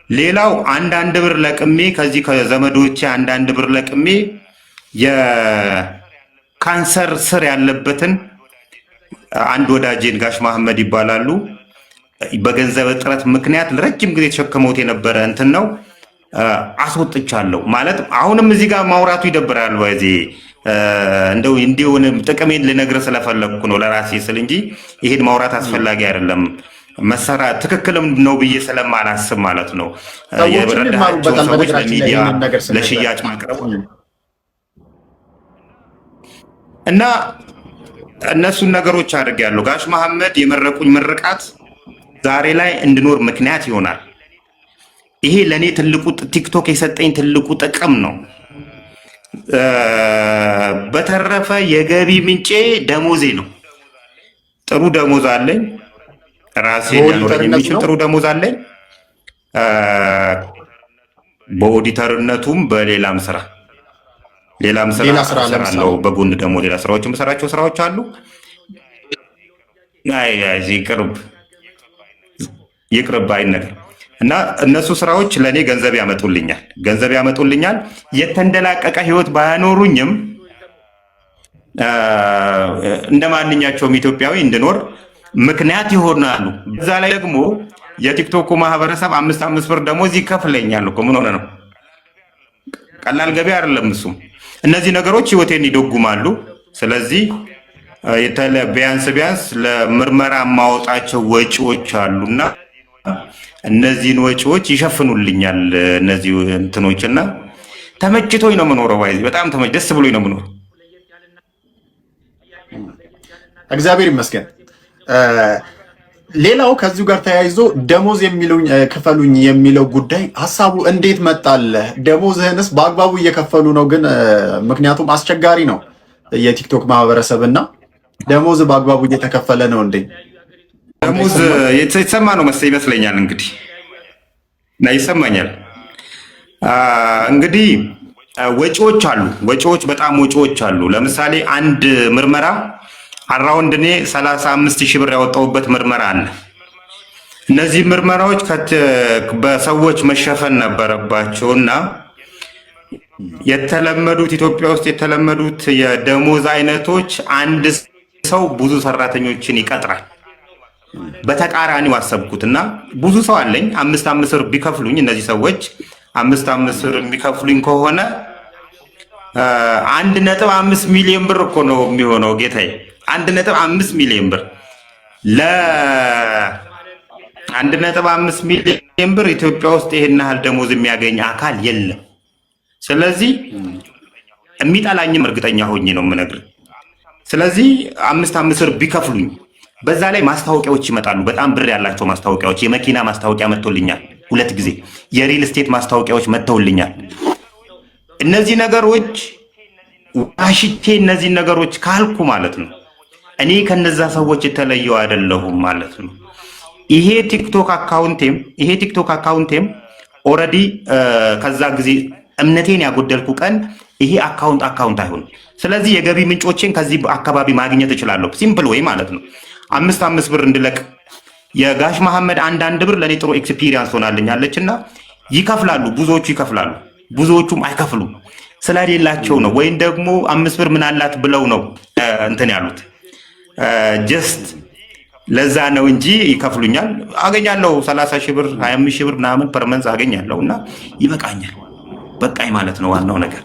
ሌላው አንዳንድ ብር ለቅሜ ከዚህ ከዘመዶቼ አንዳንድ ብር ለቅሜ የካንሰር ስር ያለበትን አንድ ወዳጄን ጋሽ መሐመድ ይባላሉ፣ በገንዘብ እጥረት ምክንያት ለረጅም ጊዜ ተሸክመውት የነበረ እንትን ነው አስወጥቻለሁ። ማለት አሁንም እዚህ ጋር ማውራቱ ይደብራል። ወይዚህ እንደው እንዲሁን ጥቅሜን ልነግርህ ስለፈለግኩ ነው ለራሴ ስል እንጂ ይሄን ማውራት አስፈላጊ አይደለም። መሰራ ትክክልም ነው ብዬ ስለማላስብ ማለት ነው። የረዳቸው ሰዎች ለሚዲያ ለሽያጭ ማቅረብ እና እነሱን ነገሮች አድርጌያለሁ። ጋሽ መሐመድ የመረቁኝ ምርቃት ዛሬ ላይ እንድኖር ምክንያት ይሆናል። ይሄ ለኔ ትልቁ ቲክቶክ የሰጠኝ ትልቁ ጥቅም ነው። በተረፈ የገቢ ምንጬ ደሞዜ ነው። ጥሩ ደሞዝ አለኝ። ራሴ ሊያኖረኝ የሚችል ጥሩ ደሞዝ አለኝ። በኦዲተርነቱም በሌላም ስራ እሰራለሁ። በጎን ደግሞ ሌላ ስራዎች የምሰራቸው ስራዎች አሉ። ይቅርብ አይነገር እና እነሱ ስራዎች ለኔ ገንዘብ ያመጡልኛል። የተንደላቀቀ ህይወት ባያኖሩኝም እንደ ማንኛቸውም ኢትዮጵያዊ እንድኖር ምክንያት ይሆናሉ። በዛ ላይ ደግሞ የቲክቶክ ማህበረሰብ 5 ብር ደሞዝ ይከፍለኛል እኮ ምን ሆነ ነው? ቀላል ገቢ አይደለም እሱም። እነዚህ ነገሮች ህይወቴን ይደጉማሉ። ስለዚህ ቢያንስ ለምርመራ የማወጣቸው ወጪዎች አሉና እነዚህን ወጪዎች ይሸፍኑልኛል እነዚህ እንትኖችና ተመችቶኝ ነው የምኖረው። በጣም ደስ ብሎኝ ነው የምኖረው። እግዚአብሔር ይመስገን። ሌላው ከዚሁ ጋር ተያይዞ ደሞዝ የሚሉኝ ክፈሉኝ የሚለው ጉዳይ ሀሳቡ እንዴት መጣለ? ደሞዝህንስ በአግባቡ እየከፈሉ ነው? ግን ምክንያቱም አስቸጋሪ ነው የቲክቶክ ማህበረሰብ እና ደሞዝ በአግባቡ እየተከፈለ ነው እንዴ? ደሞዝ የተሰማ ነው መሰለኝ ይመስለኛል። እንግዲህ ይሰማኛል። እንግዲህ ወጪዎች አሉ። በጣም ወጪዎች አሉ። ለምሳሌ አንድ ምርመራ አራውንድ እኔ 35 ሺህ ብር ያወጣሁበት ምርመራ አለ። እነዚህ ምርመራዎች በሰዎች መሸፈን ነበረባቸው እና የተለመዱት ኢትዮጵያ ውስጥ የተለመዱት የደሞዝ አይነቶች አንድ ሰው ብዙ ሰራተኞችን ይቀጥራል። በተቃራኒው አሰብኩት እና ብዙ ሰው አለኝ 5 ብር ቢከፍሉኝ እነዚህ ሰዎች 5 ብር የሚከፍሉኝ ከሆነ 1.5 ሚሊዮን ብር እኮ ነው የሚሆነው ጌታዬ። 1.5 ሚሊዮን ብር ለ1.5 ሚሊዮን ብር ኢትዮጵያ ውስጥ ይሄን ያህል ደሞዝ የሚያገኝ አካል የለም። ስለዚህ የሚጠላኝም እርግጠኛ ሆኜ ነው የምነግርህ። ስለዚህ 5 ብር ቢከፍሉኝ በዛ ላይ ማስታወቂያዎች ይመጣሉ። በጣም ብር ያላቸው ማስታወቂያዎች፣ የመኪና ማስታወቂያ መጥቶልኛል 2 ጊዜ፣ የሪል ስቴት ማስታወቂያዎች መጥተውልኛል። እነዚህ ነገሮች ዋሽቼ እነዚህ ነገሮች ካልኩ ማለት ነው እኔ ከነዛ ሰዎች የተለየው አይደለሁም ማለት ነው። ይሄ ቲክቶክ አካውንቴም ኦልሬዲ ከዛ ጊዜ እምነቴን ያጎደልኩ ቀን ይሄ አካውንት አይሆንም። ስለዚህ የገቢ ምንጮቼን ከዚህ አካባቢ ማግኘት እችላለሁ። ሲምፕል ወይ ማለት ነው 5 ብር እንድለቅ የጋሽ መሐመድ 1 ብር ለኔ ጥሩ ኤክስፒሪየንስ ሆናልኛለች እና ይከፍላሉ። ብዙዎቹ ይከፍላሉ፣ ብዙዎቹም አይከፍሉም ስለሌላቸው ነው። ወይም ደግሞ 5 ብር ምን አላት ብለው ነው እንትን ያሉት። ጀስት ለዛ ነው እንጂ ይከፍሉኛል። አገኛለሁ 30 ሺህ ብር 25 ሺህ ብር ምናምን ፐርመንስ አገኛለሁ እና ይበቃኛል። በቃኝ ማለት ነው ዋናው ነገር።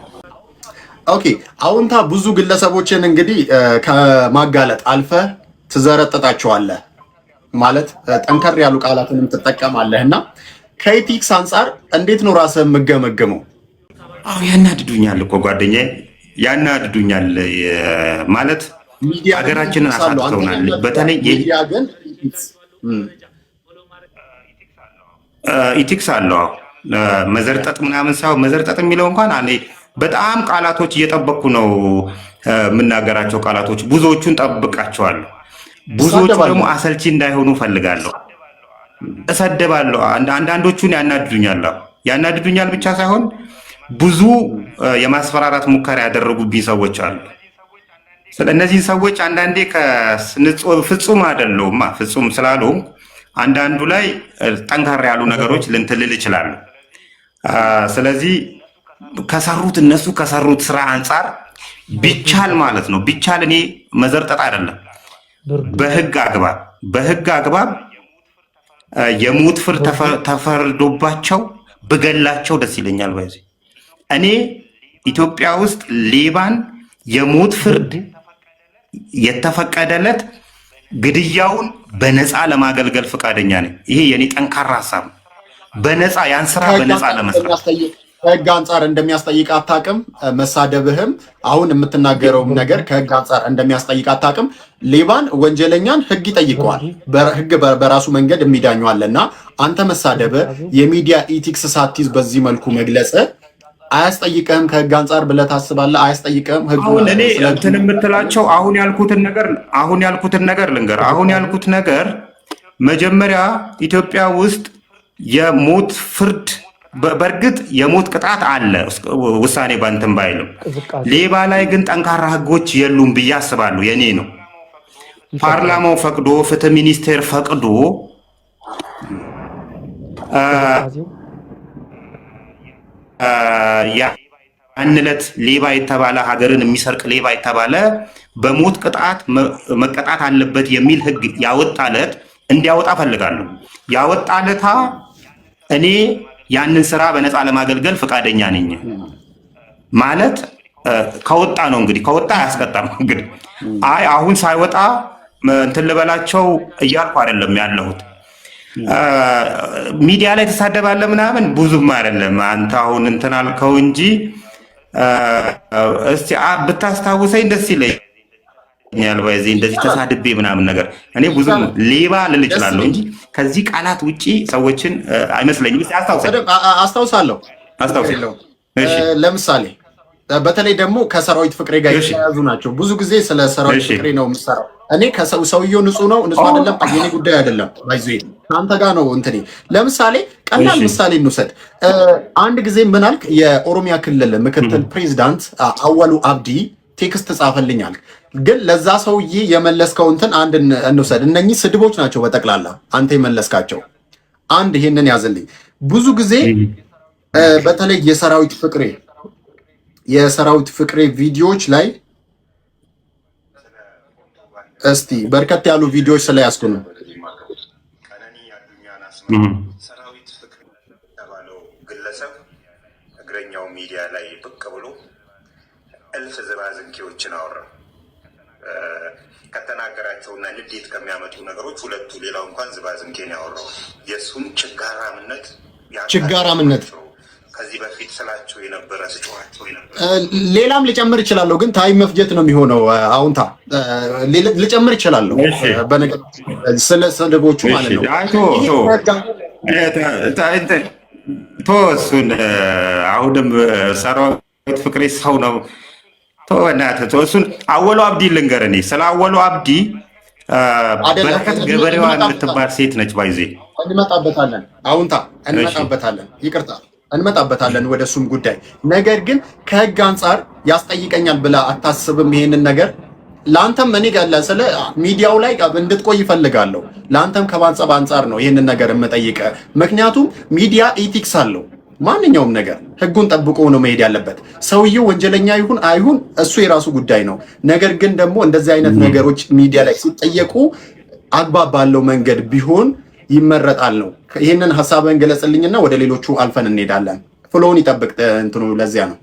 ኦኬ አውንታ ብዙ ግለሰቦችን እንግዲህ ከማጋለጥ አልፈ ትዘረጥጣቸዋለህ ማለት ጠንከር ያሉ ቃላትንም ትጠቀማለህ እና ከኢቲክስ አንጻር እንዴት ነው ራስህ የምገመገመው? አዎ ያናድዱኛል እኮ ጓደኛዬ፣ ያናድዱኛል ማለት ሀገራችንን አሳጥተውናል። በተለይ ኢቲክስ አለው መዘርጠጥ ምናምን ሳይሆን መዘርጠጥ የሚለው እንኳን በጣም ቃላቶች እየጠበቅኩ ነው የምናገራቸው ቃላቶች ብዙዎቹን ጠብቃቸዋለሁ። ብዙዎቹ ደግሞ አሰልቺ እንዳይሆኑ ፈልጋለሁ። እሰደባለሁ። አንዳንዶቹን ያናድዱኛል ብቻ ሳይሆን ብዙ የማስፈራራት ሙከራ ያደረጉብኝ ሰዎች አሉ። እነዚህ ሰዎች አንዳንዴ ፍጹም አይደለሁም ፍጹም ስላልሆንኩ አንዳንዱ ላይ ጠንካራ ያሉ ነገሮች ልንትልል ይችላሉ። ስለዚህ እነሱ ከሰሩት ስራ አንጻር ቢቻል ማለት ነው ቢቻል እኔ መዘርጠጥ አይደለም በህግ አግባብ የሞት ፍርድ ተፈርዶባቸው ብገላቸው ደስ ይለኛል። በዚህ እኔ ኢትዮጵያ ውስጥ ሌባን የሞት ፍርድ የተፈቀደለት ግድያውን በነፃ ለማገልገል ፈቃደኛ ነኝ። ይሄ የኔ ጠንካራ ሀሳብ ነው። በነፃ ያን ስራ በነፃ ለመስራት ከህግ አንጻር እንደሚያስጠይቅ አታውቅም። መሳደብህም አሁን የምትናገረውም ነገር ከህግ አንጻር እንደሚያስጠይቅ አታውቅም። ሌባን ወንጀለኛን ህግ ይጠይቀዋል። ህግ በራሱ መንገድ የሚዳኘዋልና አንተ መሳደብህ የሚዲያ ኢቲክስ ሳትይዝ በዚህ መልኩ መግለጽ አያስጠይቅህም? ከህግ አንጻር ብለህ ታስባለህ? አያስጠይቅህም? ህግ እኔ እንትን የምትላቸው አሁን ያልኩትን ነገር ልንገር። አሁን ያልኩት ነገር መጀመሪያ ኢትዮጵያ ውስጥ የሞት ፍርድ በእርግጥ የሞት ቅጣት አለ፣ ውሳኔ ባንተም ባይልም ሌባ ላይ ግን ጠንካራ ህጎች የሉም ብዬ አስባለሁ። የኔ ነው። ፓርላማው ፈቅዶ ፍትህ ሚኒስቴር ፈቅዶ ያን ዕለት ሌባ የተባለ ሀገርን የሚሰርቅ ሌባ የተባለ በሞት ቅጣት መቀጣት አለበት የሚል ህግ ያወጣለት እንዲያወጣ ፈልጋለሁ። ያወጣለታ እኔ ያንን ስራ በነፃ ለማገልገል ፈቃደኛ ነኝ ማለት ከወጣ ነው። እንግዲህ ከወጣ አያስቀጣም። እንግዲህ አሁን ሳይወጣ እንትን ልበላቸው እያልኩ አይደለም ያለሁት። ሚዲያ ላይ ተሳደባለህ ምናምን ብዙም አይደለም። አንተ አሁን እንትን አልከው እንጂ እስቲ ብታስታውሰኝ ደስ ይለኛል። ያልባይዜ እንደዚህ ተሳድቤ ምናምን ነገር እኔ ብዙ ሌባ ልል እችላለሁ እንጂ ከዚህ ቃላት ውጪ ሰዎችን አይመስለኝም። አስታውሳለሁ። ለምሳሌ በተለይ ደግሞ ከሰራዊት ፍቅሬ ጋር የተያያዙ ናቸው። ብዙ ጊዜ ስለ ሰራዊት ፍቅሬ ነው የምሰራው። እኔ ሰውየው ንጹህ ነው ንጹህ አይደለም የኔ ጉዳይ አይደለም። ባይዞ ከአንተ ጋር ነው እንትኔ። ለምሳሌ ቀላል ምሳሌ እንውሰድ። አንድ ጊዜ ምን አልክ? የኦሮሚያ ክልል ምክትል ፕሬዚዳንት አወሉ አብዲ ቴክስት ጻፈልኛል። ግን ለዛ ሰውዬ የመለስከው እንትን አንድ እንውሰድ። እነኚህ ስድቦች ናቸው በጠቅላላ አንተ የመለስካቸው። አንድ ይሄንን ያዝልኝ። ብዙ ጊዜ በተለይ የሰራዊት ፍቅሬ ቪዲዮዎች ላይ እስቲ በርከት ያሉ ቪዲዮዎች ስለያዝኩ ነው። ሰራዊት ፍቅሬ የተባለው ግለሰብ እግረኛው ሚዲያ ላይ ብቅ ብሎ እልፍ ዝባዝንኬዎችን አወራ። ከተናገራቸውና ንዴት ከሚያመጡ ነገሮች ሁለቱ፣ ሌላው እንኳን ዝባዝንኬን ያወራው የእሱን ችጋራምነት ከዚህ በፊት ስላቸው የነበረ ስጨዋቸው የነበረ ሌላም ልጨምር እችላለሁ፣ ግን ታይም መፍጀት ነው የሚሆነው። አሁንታ ልጨምር እችላለሁ በነገር ስለ ስድቦቹ ማለት ነው። እሱን አሁንም ሰራዊት ፍቅሬ ሰው ነው። እሱን አወሉ አብዲ ልንገርህ። እኔ ስለ አወሉ አብዲ በረከት ገበሬዋ የምትባል ሴት ነች። ባይዜ እንመጣበታለን። አሁንታ እንመጣበታለን። ይቅርታ እንመጣበታለን ወደ እሱም ጉዳይ። ነገር ግን ከህግ አንጻር ያስጠይቀኛል ብለህ አታስብም? ይሄንን ነገር ለአንተም እኔ ጋር ስለ ሚዲያው ላይ እንድትቆይ ይፈልጋለሁ። ለአንተም ከማንጸብ አንጻር ነው ይሄንን ነገር የምጠይቀህ። ምክንያቱም ሚዲያ ኤቲክስ አለው። ማንኛውም ነገር ህጉን ጠብቆ ነው መሄድ ያለበት። ሰውየው ወንጀለኛ ይሁን አይሁን እሱ የራሱ ጉዳይ ነው። ነገር ግን ደግሞ እንደዚህ አይነት ነገሮች ሚዲያ ላይ ሲጠየቁ አግባብ ባለው መንገድ ቢሆን ይመረጣል ነው። ይህንን ሀሳብን ገለጽልኝና ወደ ሌሎቹ አልፈን እንሄዳለን። ፍሎውን ይጠብቅ እንትኑ። ለዚያ ነው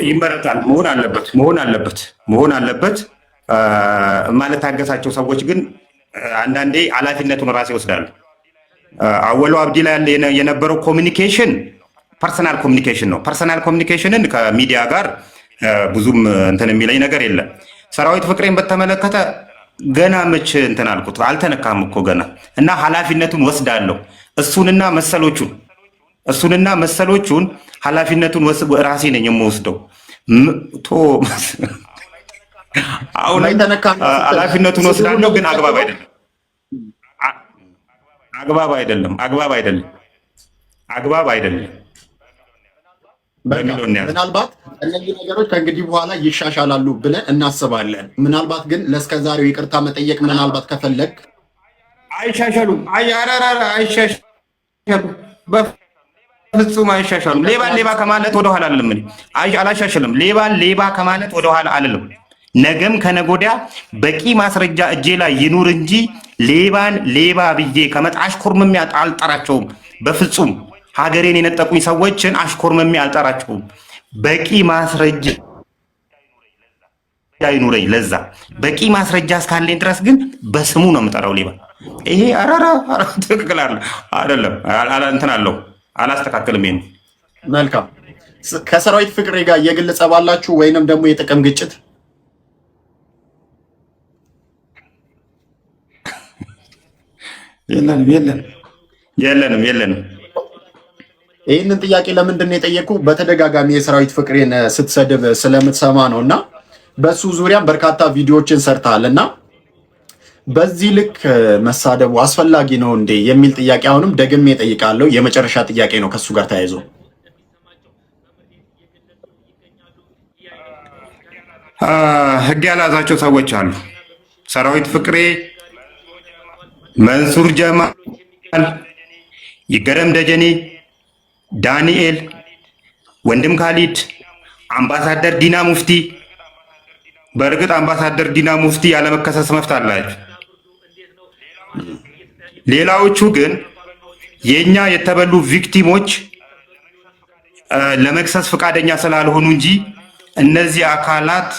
ይመረጣል። መሆን አለበት ማለት ታገሳቸው ሰዎች ግን አንዳንዴ ኃላፊነቱን ራሴ ይወስዳሉ። አወሉ አብዲ ላይ የነበረው ኮሚኒኬሽን ፐርሰናል ኮሚኒኬሽን ነው። ፐርሰናል ኮሚኒኬሽንን ከሚዲያ ጋር ብዙም እንትን የሚለኝ ነገር የለም። ሰራዊት ፍቅሬን በተመለከተ ገና መች እንትን አልኩት፣ አልተነካም እኮ ገና እና ኃላፊነቱን ወስዳለሁ። እሱንና መሰሎቹን ኃላፊነቱን ራሴ ነኝ የምወስደው። አሁን ኃላፊነቱን ወስዳለሁ፣ ግን አግባብ አይደለም። ምናልባት እነዚህ ነገሮች ከእንግዲህ በኋላ ይሻሻላሉ ብለን እናስባለን። ምናልባት ግን ለእስከዛሬው ይቅርታ መጠየቅ ምናልባት ከፈለግ አይሻሻሉም። በፍጹም አይሻሻሉም። ሌባ ከማለት ወደኋላ አልልም። አላሻሽልም። ሌባ ከማለት ወደኋላ አልልም። ነገም ከነጎዳ በቂ ማስረጃ እጄ ላይ ይኑር እንጂ ሌባን ሌባ ብዬ አሽኮርምሜ አልጠራቸውም። በፍጹም ሀገሬን የነጠቁኝ ሰዎችን አሽኮርምሜ አልጠራቸውም። በቂ ማስረጃ ይኑረኝ። ለዛ በቂ ማስረጃ እስካለኝ ድረስ ግን በስሙ ነው የምጠራው ሌባ። ይሄ ትክክል አይደለም። እንትን አለው አላስተካክልም። ይሄን መልካም። ከሰራዊት ፍቅሬ ጋር የግል ጸብ አላችሁ ወይንም ደግሞ የጥቅም ግጭት? የለንም። ይህንን ጥያቄ ለምንድን ነው የጠየቁ? በተደጋጋሚ የሰራዊት ፍቅሬን ስትሰድብ ስለምትሰማ ነው እና በሱ ዙሪያ በርካታ ቪዲዮዎችን ሰርተሃል እና በዚህ ልክ መሳደቡ አስፈላጊ ነው እንዴ የሚል ጥያቄ አሁንም ደግሜ እጠይቃለሁ። የመጨረሻ ጥያቄ ነው ከሱ ጋር ተያይዞ። ህግ ያላዛቸው ሰዎች አሉ። ሰራዊት ፍቅሬ፣ መንሱር ጀማል፣ ይገረም ደጀኔ፣ ዳንኤል፣ ወንድም ካሊድ፣ አምባሳደር ዲና ሙፍቲ። በእርግጥ አምባሳደር ዲና ሙፍቲ ያለመከሰስ መብት አላቸው። ሌላዎቹ ግን የኛ የተበሉ ቪክቲሞች ለመክሰስ ፈቃደኛ ስላልሆኑ እንጂ እነዚህ አካላት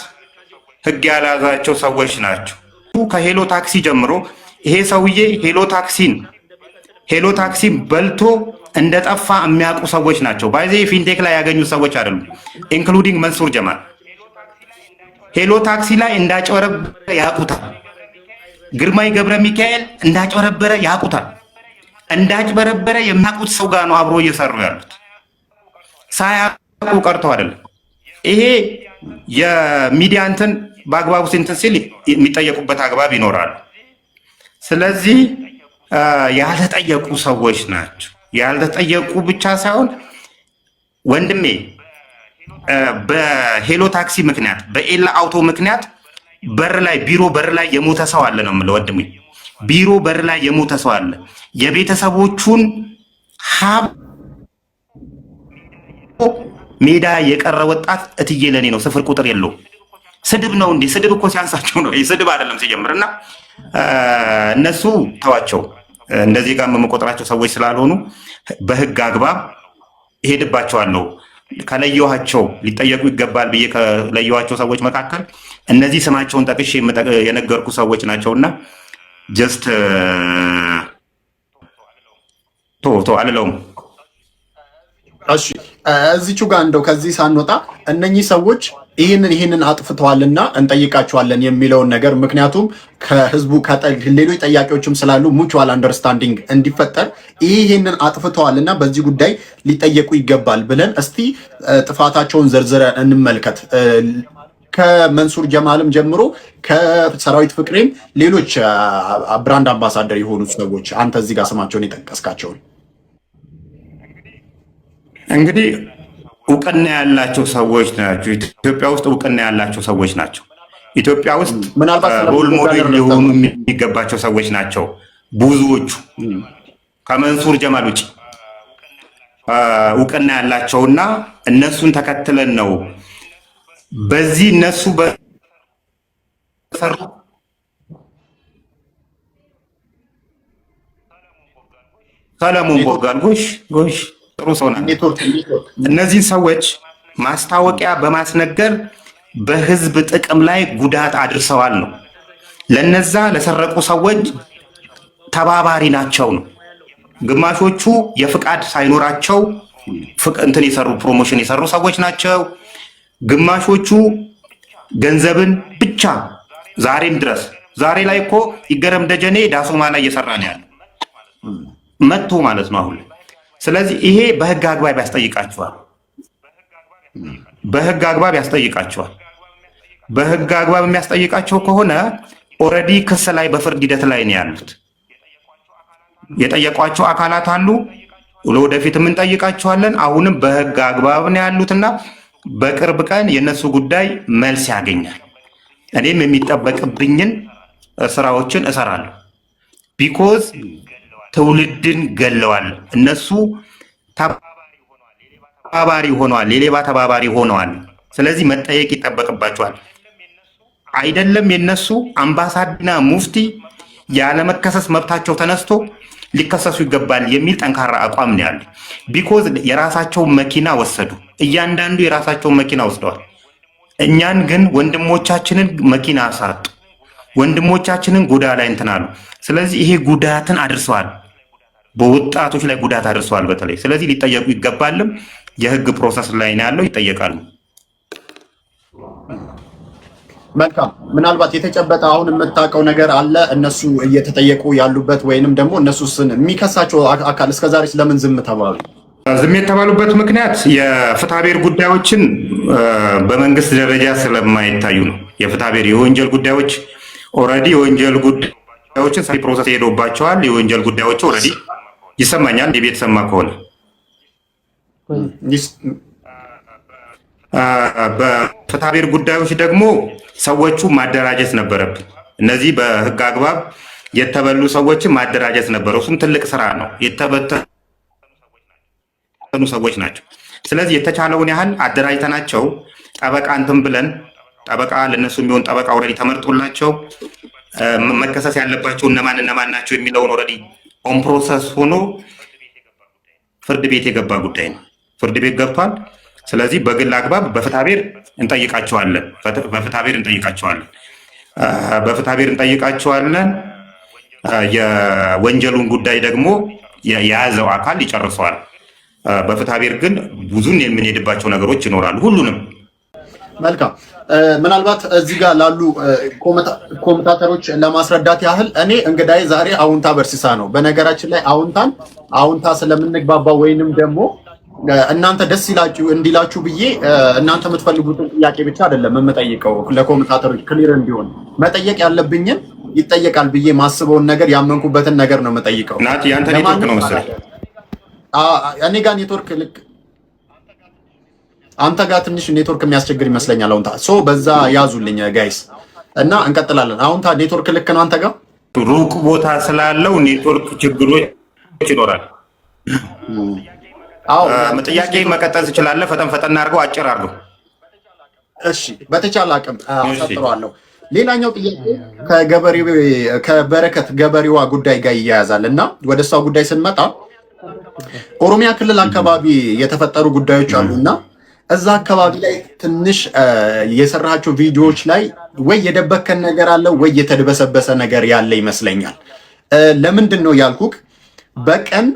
ህግ ያላዛቸው ሰዎች ናቸው። ከሄሎ ታክሲ ጀምሮ ይሄ ሰውዬ ሄሎ ታክሲን በልቶ እንደጠፋ የሚያውቁ ሰዎች ናቸው። ባይዜ ፊንቴክ ላይ ያገኙ ሰዎች አይደሉም። ኢንክሉዲንግ መንሱር ጀማል ሄሎ ታክሲ ላይ እንዳጭበረበረ ያውቁታል። ግርማይ ገብረ ሚካኤል እንዳጭበረበረ ያውቁታል። እንዳጭበረበረ የሚያውቁት ሰው ጋር ነው አብሮ እየሰሩ ያሉት። ሳያውቁ ቀርተው አይደለም። ይሄ የሚዲያ እንትን በአግባቡ እንትን ሲል የሚጠየቁበት አግባብ ይኖራል። ስለዚህ ያልተጠየቁ ሰዎች ናቸው። ያልተጠየቁ ብቻ ሳይሆን ወንድሜ በሄሎ ታክሲ ምክንያት በኤላ አውቶ ምክንያት ቢሮ በር ላይ የሞተ ሰው አለ ነው የምለው ወንድሜ። ቢሮ በር ላይ የሞተ ሰው አለ። የቤተሰቦቹን ሜዳ የቀረ ወጣት እትዬ ለኔ ነው። ስፍር ቁጥር የለው። ስድብ ነው እንዴ? ስድብ እኮ ሲያንሳቸው ነው። ስድብ አይደለም ሲጀምርና እነሱ ተዋቸው። እንደዚህ ጋር የምቆጥራቸው ሰዎች ስላልሆኑ በህግ አግባብ እሄድባቸዋለሁ። ከለየኋቸው ሊጠየቁ ይገባል ብዬ ከለየኋቸው ሰዎች መካከል እነዚህ ስማቸውን ጠቅሼ የነገርኩ ሰዎች ናቸውና ጀስት አልለውም። እሺ እዚቹ ጋር እንደው ከዚህ ሳንወጣ እነኚህ ሰዎች ይህንን አጥፍተዋልና እንጠይቃቸዋለን የሚለውን ነገር ምክንያቱም ከህዝቡ ሌሎች ጠያቂዎችም ስላሉ ሙቹዋል አንደርስታንዲንግ እንዲፈጠር ይህንን አጥፍተዋልና በዚህ ጉዳይ ሊጠየቁ ይገባል ብለን እስቲ ጥፋታቸውን ዘርዝረን እንመልከት። ከመንሱር ጀማልም ጀምሮ ከሰራዊት ፍቅሬም ሌሎች ብራንድ አምባሳደር የሆኑ ሰዎች አንተ እዚህ ጋር ስማቸውን የጠቀስካቸውን እንግዲህ እውቅና ያላቸው ሰዎች ናቸው። ኢትዮጵያ ውስጥ እውቅና ያላቸው ሰዎች ናቸው። ኢትዮጵያ ውስጥ ሮል ሞዴል ሊሆኑ የሚገባቸው ሰዎች ናቸው ብዙዎቹ። ከመንሱር ጀማል ውጭ እውቅና ያላቸውና እነሱን ተከትለን ነው በዚህ እነሱ በሰሩ ሰለሞን ቦጋል ጎሽ ጥሩ ሰው ናቸው። እነዚህን ሰዎች ማስታወቂያ በማስነገር በህዝብ ጥቅም ላይ ጉዳት አድርሰዋል ነው። ለነዛ ለሰረቁ ሰዎች ተባባሪ ናቸው ነው። ግማሾቹ የፍቃድ ሳይኖራቸው እንትን የሰሩ ፕሮሞሽን የሰሩ ሰዎች ናቸው። ግማሾቹ ገንዘብን ብቻ ዛሬም ድረስ ዛሬ ላይ እኮ ይገረም ደጀኔ ዳሶማ ላይ እየሰራ ነው ያለው መጥቶ ማለት ነው አሁን። ስለዚህ ይሄ በህግ አግባብ ያስጠይቃቸዋል። በህግ አግባብ ያስጠይቃቸዋል። በህግ አግባብ የሚያስጠይቃቸው ከሆነ ኦልሬዲ ክስ ላይ በፍርድ ሂደት ላይ ነው ያሉት። የጠየቋቸው አካላት አሉ። ለወደፊትም እንጠይቃቸዋለን። አሁንም በህግ አግባብ ነው ያሉትና በቅርብ ቀን የነሱ ጉዳይ መልስ ያገኛል። እኔም የሚጠበቅብኝን ስራዎችን እሰራለሁ። ቢኮዝ ትውልድን ገለዋል። እነሱ ተባባሪ ሆነዋል፣ የሌባ ተባባሪ ሆነዋል። ስለዚህ መጠየቅ ይጠበቅባቸዋል። አይደለም የነሱ አምባሳደርና ሙፍቲ ያለመከሰስ መብታቸው ተነስቶ ሊከሰሱ ይገባል የሚል ጠንካራ አቋም ነው ያለ። ቢኮዝ የራሳቸውን መኪና ወሰዱ። እያንዳንዱ የራሳቸውን መኪና ወስደዋል። እኛን ግን ወንድሞቻችንን መኪና አሳጡ። ወንድሞቻችንን ጉዳ ላይ እንትን አሉ። ስለዚህ ይሄ ጉዳትን አድርሰዋል፣ በወጣቶች ላይ ጉዳት አድርሰዋል በተለይ። ስለዚህ ሊጠየቁ ይገባልም። የህግ ፕሮሰስ ላይ ነው ያለው፣ ይጠየቃሉ። መልካም። ምናልባት የተጨበጠ አሁን የምታውቀው ነገር አለ እነሱ እየተጠየቁ ያሉበት ወይንም ደግሞ እነሱስን የሚከሳቸው አካል እስከዛሬ ስለምን ዝም ተባሉ? ዝም የተባሉበት ምክንያት የፍትሐብሔር ጉዳዮችን በመንግስት ደረጃ ስለማይታዩ ነው። የፍትሐብሔር የወንጀል ጉዳዮች ኦልሬዲ የወንጀል ጉዳዮችን ሰፊ ፕሮሰስ ሄዶባቸዋል። የወንጀል ጉዳዮች ኦልሬዲ ይሰማኛል። የቤት ሰማ ከሆነ በፍትሐብሔር ጉዳዮች ደግሞ ሰዎቹ ማደራጀት ነበረብን። እነዚህ በህግ አግባብ የተበሉ ሰዎችን ማደራጀት ነበረው። እሱም ትልቅ ስራ ነው። የተበተኑ ሰዎች ናቸው። ስለዚህ የተቻለውን ያህል አደራጅተናቸው ጠበቃ እንትን ብለን ጠበቃ ለነሱ የሚሆን ጠበቃ ኦልሬዲ ተመርጦላቸው መከሰስ ያለባቸው እነማን ናቸው የሚለውን ኦልሬዲ ኦን ፕሮሰስ ሆኖ ፍርድ ቤት የገባ ጉዳይ ነው። ፍርድ ቤት ገብቷል። ስለዚህ በግል አግባብ በፍትሐብሔር እንጠይቃቸዋለን። በፍትሐብሔር እንጠይቃቸዋለን። የወንጀሉን ጉዳይ ደግሞ የያዘው አካል ይጨርሰዋል። በፍትሐብሔር ግን ብዙን የምንሄድባቸው ነገሮች ይኖራሉ። ሁሉንም መልካም ምናልባት እዚህ ጋር ላሉ ኮሜንታተሮች ለማስረዳት ያህል እኔ እንግዳዬ ዛሬ አውንታ በርሲሳ ነው። በነገራችን ላይ አውንታ ስለምንግባባ ወይንም ደግሞ እናንተ ደስ እንዲላችሁ ብዬ እናንተ የምትፈልጉትን ጥያቄ ብቻ አይደለም የምጠይቀው። ለኮሜንታተሮች ክሊር እንዲሆን መጠየቅ ያለብኝን ይጠየቃል ብዬ ማስበውን ነገር ያመንኩበትን ነገር ነው የምጠይቀው። ናቲ ያንተ ኔትወርክ ነው መሰለኝ። እኔ ጋር ኔትወርክ ልክ አንተ ጋር ትንሽ ኔትወርክ የሚያስቸግር ይመስለኛል። አሁን በዛ ያዙልኝ ጋይስ እና እንቀጥላለን። አሁን ኔትወርክ ልክ ነው አንተ ጋር? ሩቅ ቦታ ስላለው ኔትወርክ ችግሮች ይኖራል። ጥያቄ መቀጠል ትችላለህ። ፈጠን አድርገው፣ አጭር አድርገው። እሺ፣ በተቻለ አቅም አሳጥረዋለሁ። ሌላኛው ጥያቄ ከበረከት ገበሬዋ ጉዳይ ጋር ይያያዛል እና ወደ እሷ ጉዳይ ስንመጣ ኦሮሚያ ክልል አካባቢ የተፈጠሩ ጉዳዮች አሉና እዛ አካባቢ ላይ ትንሽ የሰራቸው ቪዲዮዎች ላይ ወይ የደበከን ነገር አለ ወይ የተደበሰበሰ ነገር ያለ ይመስለኛል። ለምንድን ነው ያልኩክ? በቀን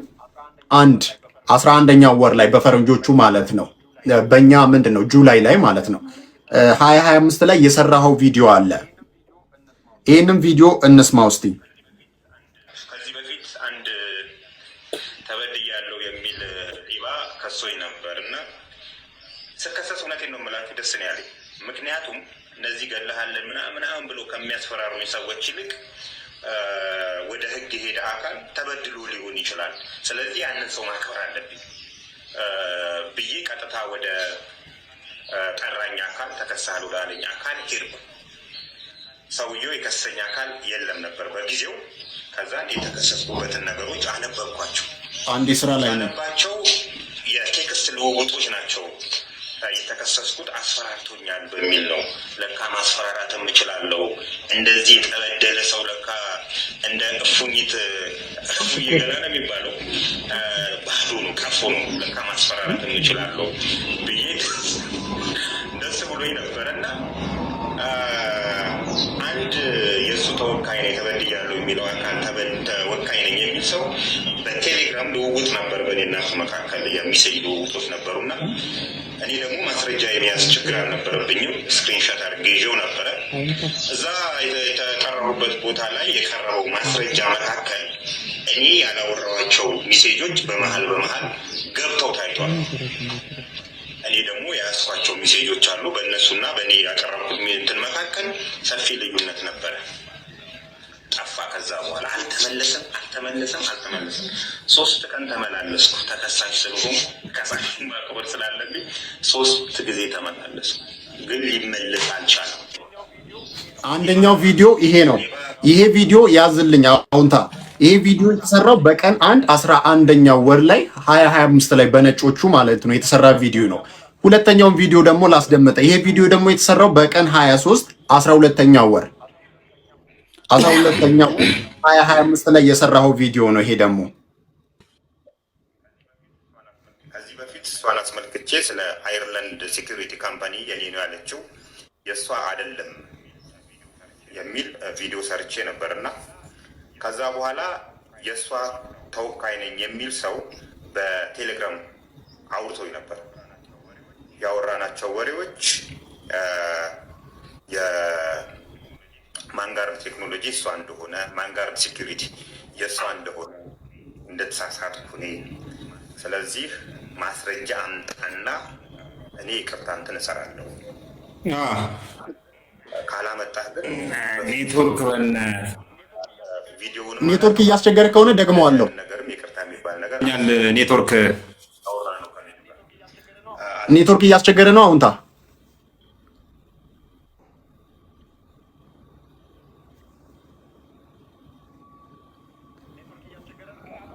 11ኛው ወር ላይ በፈረንጆቹ ማለት ነው፣ በእኛ ምንድን ነው ጁላይ ላይ ማለት ነው 2025 ላይ የሰራኸው ቪዲዮ አለ። ይህንም ቪዲዮ እንስማ ውስጥ ከዚህ በፊት አንድ ተበድያለሁ የሚል ዲባ ከሶኝ ነበር እና ስከሰስ እውነቴን ነው የምላችሁ ደስ ነው ያለኝ። ምክንያቱም እነዚህ ገለሃለን ምናምን ብሎ ከሚያስፈራሩኝ ሰዎች ይልቅ ወደ ህግ የሄደ አካል ተበድሎ ሊሆን ይችላል። ስለዚህ ያንን ሰው ማክበር አለብኝ ብዬ ቀጥታ ወደ ጠራኝ አካል ተከሳሉ ላለኝ አካል ሄድኩ። ሰውየው የከሰኝ አካል የለም ነበር በጊዜው። ከዛ የተከሰስኩበትን ነገሮች አነበብኳቸው። አንድ ስራ ላይ አነባቸው የቴክስት ልውውጦች ናቸው። የተከሰስኩት አስፈራርቶኛል በሚል ነው። ለካ ማስፈራራትም እችላለሁ። እንደዚህ የተበደለ ሰው ለካ እንደ እፉኝት ገላ ነው የሚባለው፣ ባዶ ነው፣ ቀፎ ነው። ለካ ማስፈራራትም እችላለሁ ብዬ ደስ ብሎኝ ነበረ እና አንድ የእሱ ተወካይ ነኝ ተበድያለሁ የሚለው አካል ተወካይ ነኝ የሚል ሰው በቴሌግራም ልውውጥ ነበር በእኔና እሱ መካከል የሚሰይ ልውውጦች ነበሩና እኔ ደግሞ ማስረጃ የሚያዝ ችግር አልነበረብኝም። ስክሪንሾት አድርጌ ይዤው ነበረ። እዛ የተጠራሁበት ቦታ ላይ የቀረበው ማስረጃ መካከል እኔ ያላወራኋቸው ሜሴጆች በመሀል ገብተው ታይቷል። እኔ ደግሞ የያዝኳቸው ሜሴጆች አሉ። በእነሱና በእኔ ያቀረብኩት እንትን መካከል ሰፊ ልዩነት ነበረ። ጠፋ። ከዛ በኋላ አልተመለሰም። 3 ቀን ተመላለስኩ። ተከሳሽ ስለሆንኩ ከሳሽ ማክበር ስላለብኝ 3 ጊዜ ተመላለስኩ፣ ግን ሊመለስ አልቻለም። አንደኛው ቪዲዮ ይሄ ነው። ይሄ ቪዲዮ ያዝልኝ አሁንታ። ይሄ ቪዲዮ የተሰራው በቀን 11ኛው ወር ላይ 2025 ላይ በነጮቹ ማለት ነው የተሰራ ቪዲዮ ነው። ሁለተኛውን ቪዲዮ ደግሞ ላስደምጠ። ይሄ ቪዲዮ ደግሞ የተሰራው በቀን 23 12ኛው ወር 12ኛው 2025 ላይ የሰራው ቪዲዮ ነው። ይሄ ደግሞ ከዚህ በፊት እሷን አስመልክቼ ስለ አይርላንድ ሴኩሪቲ ካምፓኒ የኔ ነው ያለችው የእሷ አይደለም የሚል ቪዲዮ ሰርቼ ነበርና ከዛ በኋላ የእሷ ተወካይ ነኝ የሚል ሰው በቴሌግራም አውርቶኝ ነበር። ያወራናቸው ወሬዎች የማንጋርድ ቴክኖሎጂ እሷ እንደሆነ፣ ማንጋርድ ሴኩሪቲ የእሷ እንደሆነ እንደተሳሳትኩ እኔ። ስለዚህ ማስረጃ አምጣና እኔ ይቅርታ እንትን እሰራለሁ። ካላመጣህ ግን ኔትወርክ እያስቸገረ ከሆነ ደግሞ አለው ኔትወርክ እያስቸገረ ነው። አሁንታ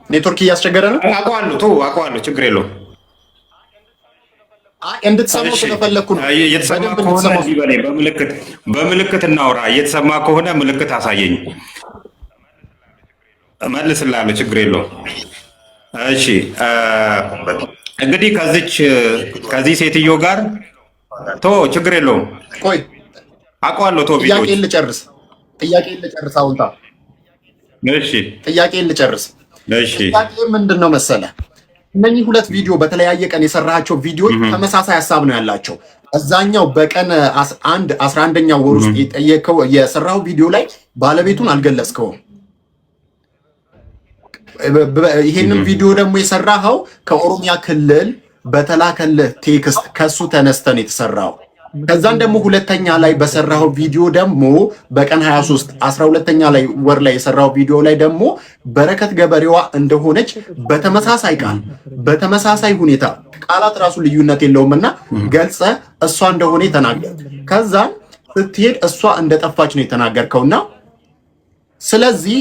ኔትወርክ እያስቸገረ ነው። አውቀዋለሁ፣ ችግር የለውም። እንድትሰማው ስለፈለኩ ነው። እየተሰማ ከሆነ በምልክት እናውራ። እየተሰማ ከሆነ ምልክት አሳየኝ፣ እመልስልሃለሁ። ችግር የለውም። እሺ እንግዲህ ከዚህ ሴትዮ ጋር ችግር የለውም። ቆይ አውቀዋለሁ። ጥያቄን ልጨርስ። አሁንታ እሺ፣ ጥያቄን ልጨርስ። እሺ፣ ጥያቄ ምንድን ነው መሰለህ? እነኚህ ሁለት ቪዲዮ በተለያየ ቀን የሰራሃቸው ቪዲዮዎች ተመሳሳይ ሀሳብ ነው ያላቸው። እዛኛው በቀን 11ኛው ወር ውስጥ የጠየቀው የሰራው ቪዲዮ ላይ ባለቤቱን አልገለጽከውም። ይሄንን ቪዲዮ ደግሞ የሰራኸው ከኦሮሚያ ክልል በተላከልህ ቴክስት ከሱ ተነስተን የተሰራው። ከዛን ደግሞ ሁለተኛ ላይ በሰራው ቪዲዮ ደግሞ በቀን 23 12ኛ ላይ ወር ላይ የሰራው ቪዲዮ ላይ ደግሞ በረከት ገበሬዋ እንደሆነች በተመሳሳይ ቃል በተመሳሳይ ሁኔታ ቃላት ራሱ ልዩነት የለውምና ገልጸ እሷ እንደሆነ የተናገር። ከዛን ስትሄድ እሷ እንደጠፋች ነው የተናገርከውና ስለዚህ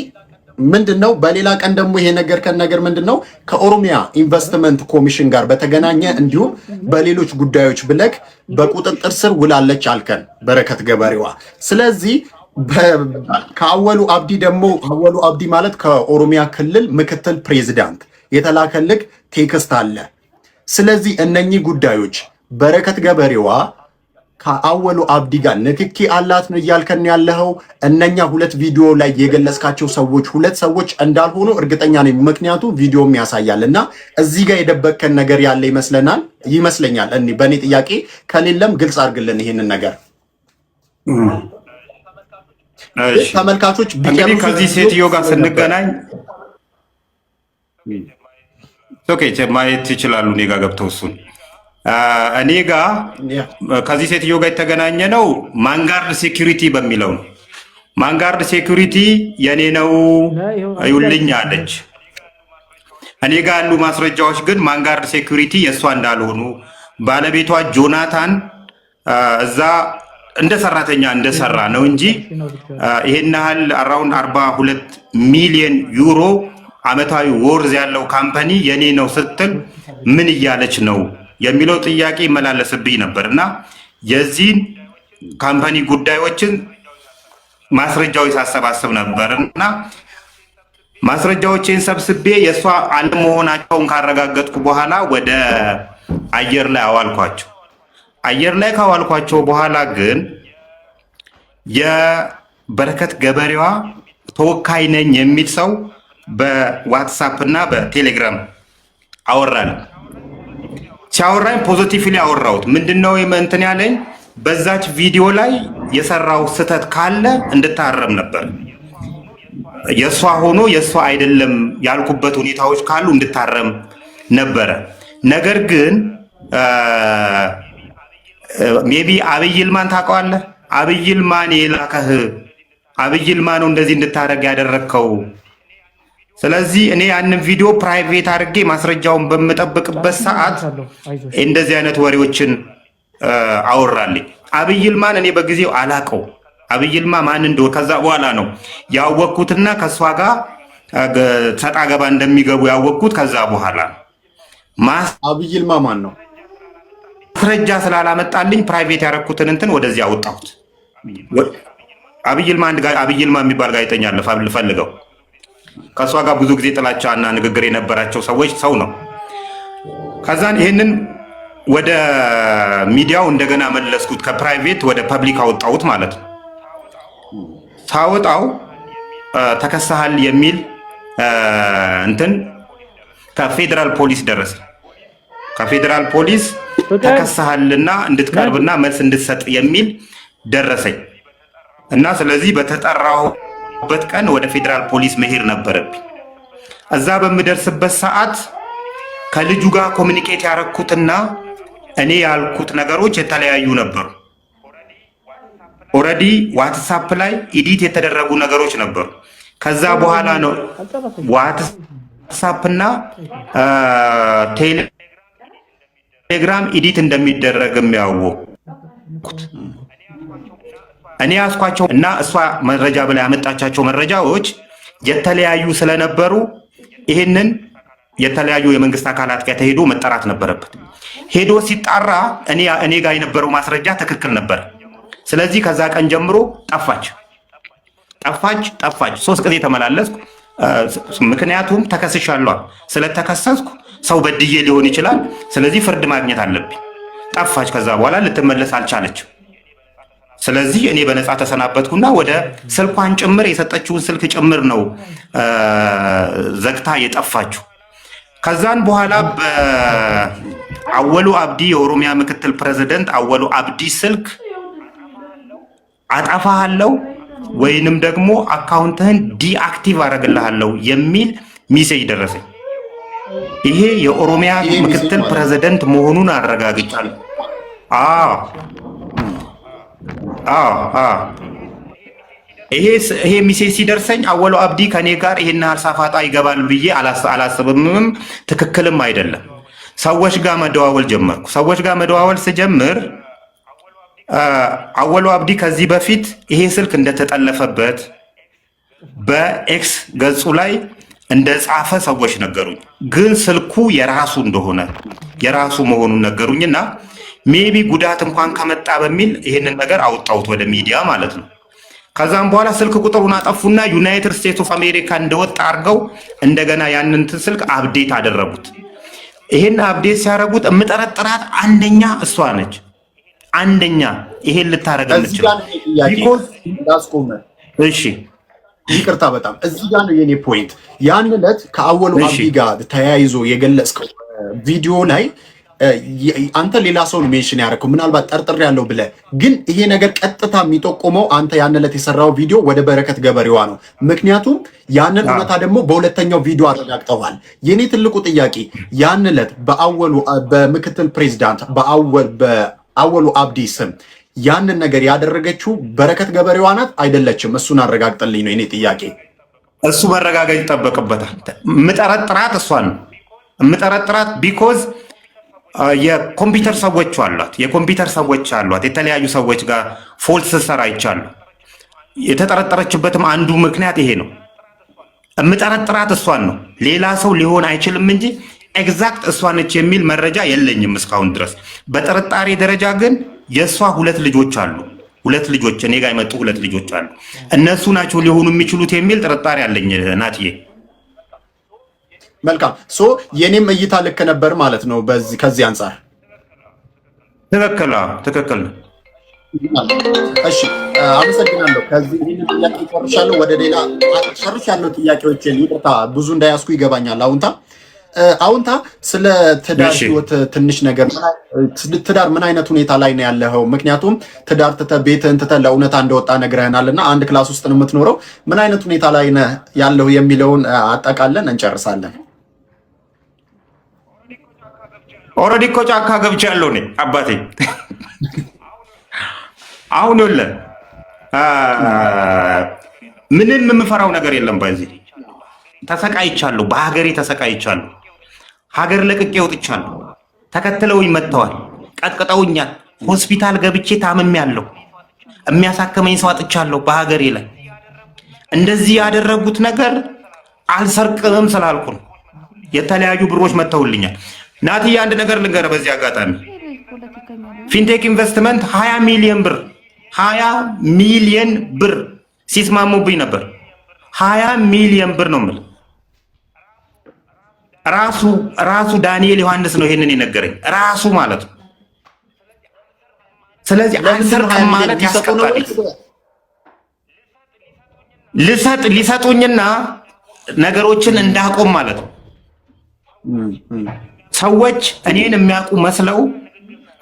ምንድነው በሌላ ቀን ደግሞ ይሄ ነገር ከነገር ምንድነው ከኦሮሚያ ኢንቨስትመንት ኮሚሽን ጋር በተገናኘ እንዲሁም በሌሎች ጉዳዮች ብለክ በቁጥጥር ስር ውላለች አልከን በረከት ገበሬዋ። ስለዚህ ከአወሉ አብዲ ደግሞ አወሉ አብዲ ማለት ከኦሮሚያ ክልል ምክትል ፕሬዚዳንት የተላከልክ ቴክስት አለ። ስለዚህ እነኚህ ጉዳዮች በረከት ገበሬዋ ከአወሉ አብዲ ጋር ንክኪ አላት ነው እያልከን ያለኸው። እነኛ ሁለት ቪዲዮ ላይ የገለጽካቸው ሰዎች ሁለት ሰዎች እንዳልሆኑ እርግጠኛ ነኝ፣ ምክንያቱም ቪዲዮም ያሳያል። እና እዚህ ጋር የደበከን ነገር ያለ ይመስለኛል። በእኔ ጥያቄ ከሌለም ግልጽ አድርግልን ይሄንን ነገር። ተመልካቾች እንግዲህ ከዚህ ሴትዮ ጋር ስንገናኝ ማየት ይችላሉ። እኔ ጋር ገብተው እሱን እኔ ጋር ከዚህ ሴትዮ ጋር የተገናኘ ነው ማንጋርድ ሴኩሪቲ በሚለው ነው። ማንጋርድ ሴኩሪቲ የኔ ነው ይውልኝ አለች። እኔ ጋር ያሉ ማስረጃዎች ግን ማንጋርድ ሴኩሪቲ የእሷ እንዳልሆኑ ባለቤቷ ጆናታን እዛ እንደ ሰራተኛ እንደሰራ ነው እንጂ ይሄን ያህል አራውንድ 42 ሚሊዮን ዩሮ አመታዊ ወርዝ ያለው ካምፓኒ የኔ ነው ስትል ምን እያለች ነው የሚለው ጥያቄ ይመላለስብኝ ነበር እና የዚህን ካምፓኒ ጉዳዮችን ማስረጃዎች ሳሰባስብ ነበር እና ማስረጃዎችን ሰብስቤ የእሷ አለመሆናቸውን ካረጋገጥኩ በኋላ ወደ አየር ላይ አዋልኳቸው። አየር ላይ ካዋልኳቸው በኋላ ግን የበረከት ገበሬዋ ተወካይ ነኝ የሚል ሰው በዋትሳፕ እና በቴሌግራም አወራል። ሲያወራኝ ፖዚቲቭሊ አወራሁት። ምንድነው እንትን ያለኝ በዛች ቪዲዮ ላይ የሰራው ስህተት ካለ እንድታረም ነበር። የእሷ ሆኖ የእሷ አይደለም ያልኩበት ሁኔታዎች ካሉ እንድታረም ነበረ። ነገር ግን ሜቢ አብይ ይልማን ታውቀዋለህ? አብይ ይልማን የላከህ አብይ ይልማ ነው እንደዚህ እንድታረግ ያደረግከው። ስለዚህ እኔ ያንን ቪዲዮ ፕራይቬት አድርጌ ማስረጃውን በምጠብቅበት ሰዓት እንደዚህ አይነት ወሬዎችን አወራልኝ። አብይ ይልማን እኔ በጊዜው አላቀው። አብይ ይልማ ማን እንደሆነ ከዛ በኋላ ነው ያወቅኩትና ከሷ ጋር ሰጣ ገባ እንደሚገቡ ያወቅኩት ከዛ በኋላ ነው። አብይ ይልማ ማን ነው? ማስረጃ ስላላመጣልኝ ፕራይቬት ያደረኩትን እንትን ወደዚህ አወጣሁት። አብይ ይልማ የሚባል ጋዜጠኛ አለ ፈልገው። ከሷ ጋር ብዙ ጊዜ ጥላቻና ንግግር የነበራቸው ሰው ነው። ከዛን ይሄንን ወደ ሚዲያው እንደገና መለስኩት። ከፕራይቬት ወደ ፐብሊክ አወጣሁት ማለት ነው። ሳወጣው ተከሳሃል የሚል እንትን ከፌዴራል ፖሊስ ደረሰ። ከፌዴራል ፖሊስ ተከሳሃልና እንድትቀርብና መልስ እንድትሰጥ የሚል ደረሰኝ እና ስለዚህ በተጠራሁበት ቀን ወደ ፌዴራል ፖሊስ መሄድ ነበረብኝ። እዛ በምደርስበት ሰዓት ከልጁ ጋር ኮሚኒኬት ያደረኩትና እኔ ያልኩት ነገሮች የተለያዩ ነበሩ። ኦልሬዲ ዋትስአፕ ላይ ኤዲት የተደረጉ ነገሮች ነበሩ። ከዛ በኋላ ነው ዋትስአፕ እና ቴሌግራም ኤዲት እንደሚደረግ የሚያወቁት እኔ ያስኳቸው እና እሷ መረጃ ብላ ያመጣቻቸው መረጃዎች የተለያዩ ስለነበሩ ይሄንን የተለያዩ የመንግስት አካላት ጋር ተሄዶ መጠራት ነበረበት። ሄዶ ሲጣራ እኔ ጋር የነበረው ማስረጃ ትክክል ነበር። ስለዚህ ከዛ ቀን ጀምሮ ጠፋች። 3 ጊዜ ተመላለስኩ። ምክንያቱም ተከስሻለሁ። ስለተከሰስኩ ሰው በድዬ ሊሆን ይችላል። ስለዚህ ፍርድ ማግኘት አለብኝ። ጠፋች። ከዛ በኋላ ልትመለስ አልቻለችም። ስለዚህ እኔ በነፃ ተሰናበትኩና ወደ ስልኳን ጭምር የሰጠችውን ስልክ ጭምር ነው ዘግታ የጠፋችው። ከዛን በኋላ አወሉ አብዲ የኦሮሚያ ምክትል ፕሬዝዳንት አወሉ አብዲ ስልክ አጠፋሃለሁ ወይንም ደግሞ አካውንትህን ዲአክቲቭ አደርግልሃለሁ የሚል ሚሴጅ ደረሰኝ። ይሄ የኦሮሚያ ምክትል ፕሬዝዳንት መሆኑን አረጋግጫለሁ። ይሄ ሚሴጅ ሲደርሰኝ አወሉ አብዲ ከኔ ጋር ይሄን ሳፋጣ ይገባል ብዬ አላስብምም፣ ትክክልም አይደለም። ሰዎች ጋር መደዋወል ጀመርኩ። ሰዎች ጋር መደዋወል ስጀምር አወሉ አብዲ ከዚህ በፊት ይሄ ስልክ እንደተጠለፈበት በኤክስ ገጹ ላይ እንደጻፈ ሰዎች ነገሩኝ። ግን ስልኩ የራሱ እንደሆነ የራሱ መሆኑን ነገሩኝና ሜቢ ጉዳት እንኳን ከመጣ በሚል ይሄንን ነገር አወጣሁት ወደ ሚዲያ ማለት ነው። ከዛም በኋላ ስልክ ቁጥሩን አጠፉና ዩናይትድ ስቴትስ ኦፍ አሜሪካ እንደወጣ አድርገው እንደገና ያንን ስልክ አፕዴት አደረጉት። ይሄን አፕዴት ሲያደርጉት የምጠረጥራት አንደኛ እሷ ነች። አንደኛ ይሄን ልታረግ የምትችለው እሺ፣ ይቅርታ በጣም እዚህ ጋር ነው የኔ ፖይንት። ያን ዕለት ከአወሉ አብዲ ጋር ተያይዞ የገለጽከው ቪዲዮ ላይ አንተ ሌላ ሰውን ሜንሽን ያደረከው ምናልባት ጠርጥር ያለው ብለህ፣ ግን ይሄ ነገር ቀጥታ የሚጠቆመው አንተ ያን ዕለት የሰራው ቪዲዮ ወደ በረከት ገበሬዋ ነው። ምክንያቱም ያንን እውነታ ደግሞ በሁለተኛው ቪዲዮ አረጋግጠዋል። የኔ ትልቁ ጥያቄ ያን ዕለት በምክትል ፕሬዚዳንት በአወሉ አብዲ ስም ያንን ነገር ያደረገችው በረከት ገበሬዋ ናት አይደለችም? እሱን አረጋግጠልኝ ነው የኔ ጥያቄ። እሱ መረጋገጥ ይጠበቅበታል። የምጠረጥራት እሷን ነው የምጠረጥራት ቢኮዝ የኮምፒውተር ሰዎች አሏት። የተለያዩ ሰዎች ጋር ፎልስ ሰራ ይቻሉ። የተጠረጠረችበትም አንዱ ምክንያት ይሄ ነው። የምጠረጥራት እሷን ነው፣ ሌላ ሰው ሊሆን አይችልም እንጂ ኤግዛክት እሷ ነች የሚል መረጃ የለኝም እስካሁን ድረስ። በጥርጣሬ ደረጃ ግን የእሷ ሁለት ልጆች አሉ። እኔ ጋር የመጡ ሁለት ልጆች አሉ። እነሱ ናቸው ሊሆኑ የሚችሉት የሚል ጥርጣሬ አለኝ ናትዬ። መልካም የኔም እይታ ልክ ነበር ማለት ነው። ከዚህ አንጻር ትክክል ነው። እሺ አመሰግናለሁ። ከዚህ ጥያቄ ጨርሻለሁ። ወደ ሌላ ጨርሻለሁ ጥያቄዎችን። ይቅርታ ብዙ እንዳያስኩ ይገባኛል። አሁንታ ስለ ትዳር ህይወት ትንሽ ነገር፣ ትዳር ምን አይነት ሁኔታ ላይ ነው ያለኸው? ምክንያቱም ትዳር ትተህ ቤትህን ትተህ ለእውነታ እንደወጣ ነግረህናል እና አንድ ክላስ ውስጥ ነው የምትኖረው። ምን አይነት ሁኔታ ላይ ነህ ያለው የሚለውን አጠቃለን እንጨርሳለን። ኦልሬዲ እኮ ጫካ ገብቻለሁ እኔ አባቴ። አሁን ምንም የምፈራው ነገር የለም። በዚህ ተሰቃይቻለሁ፣ በሀገሬ ተሰቃይቻለሁ። ሀገር ለቅቄ ወጥቻለሁ። ተከትለውኝ መጥተዋል፣ ቀጥቅጠውኛል። ሆስፒታል ገብቼ ታምሜያለሁ። የሚያሳክመኝ ሰው አጥቻለሁ በሀገሬ ላይ። እንደዚህ ያደረጉት ነገር አልሰርቅም ስላልኩ ነው። የተለያዩ ብሮች መጥተውልኛል። ናትዬ አንድ ነገር ልንገርህ በዚህ አጋጣሚ ፊንቴክ ኢንቨስትመንት 20 ሚሊዮን ብር ሲስማሙብኝ ነበር። 20 ሚሊዮን ብር ነው የምልህ። ራሱ ዳንኤል ዮሐንስ ነው ይሄንን የነገረኝ ራሱ ማለት ነው። ስለዚህ አልሰርቅም ማለት ያስቀጣል። ሊሰጡኝና ነገሮችን እንዳቆም ማለት ነው። ሰዎች እኔን የሚያውቁ መስለው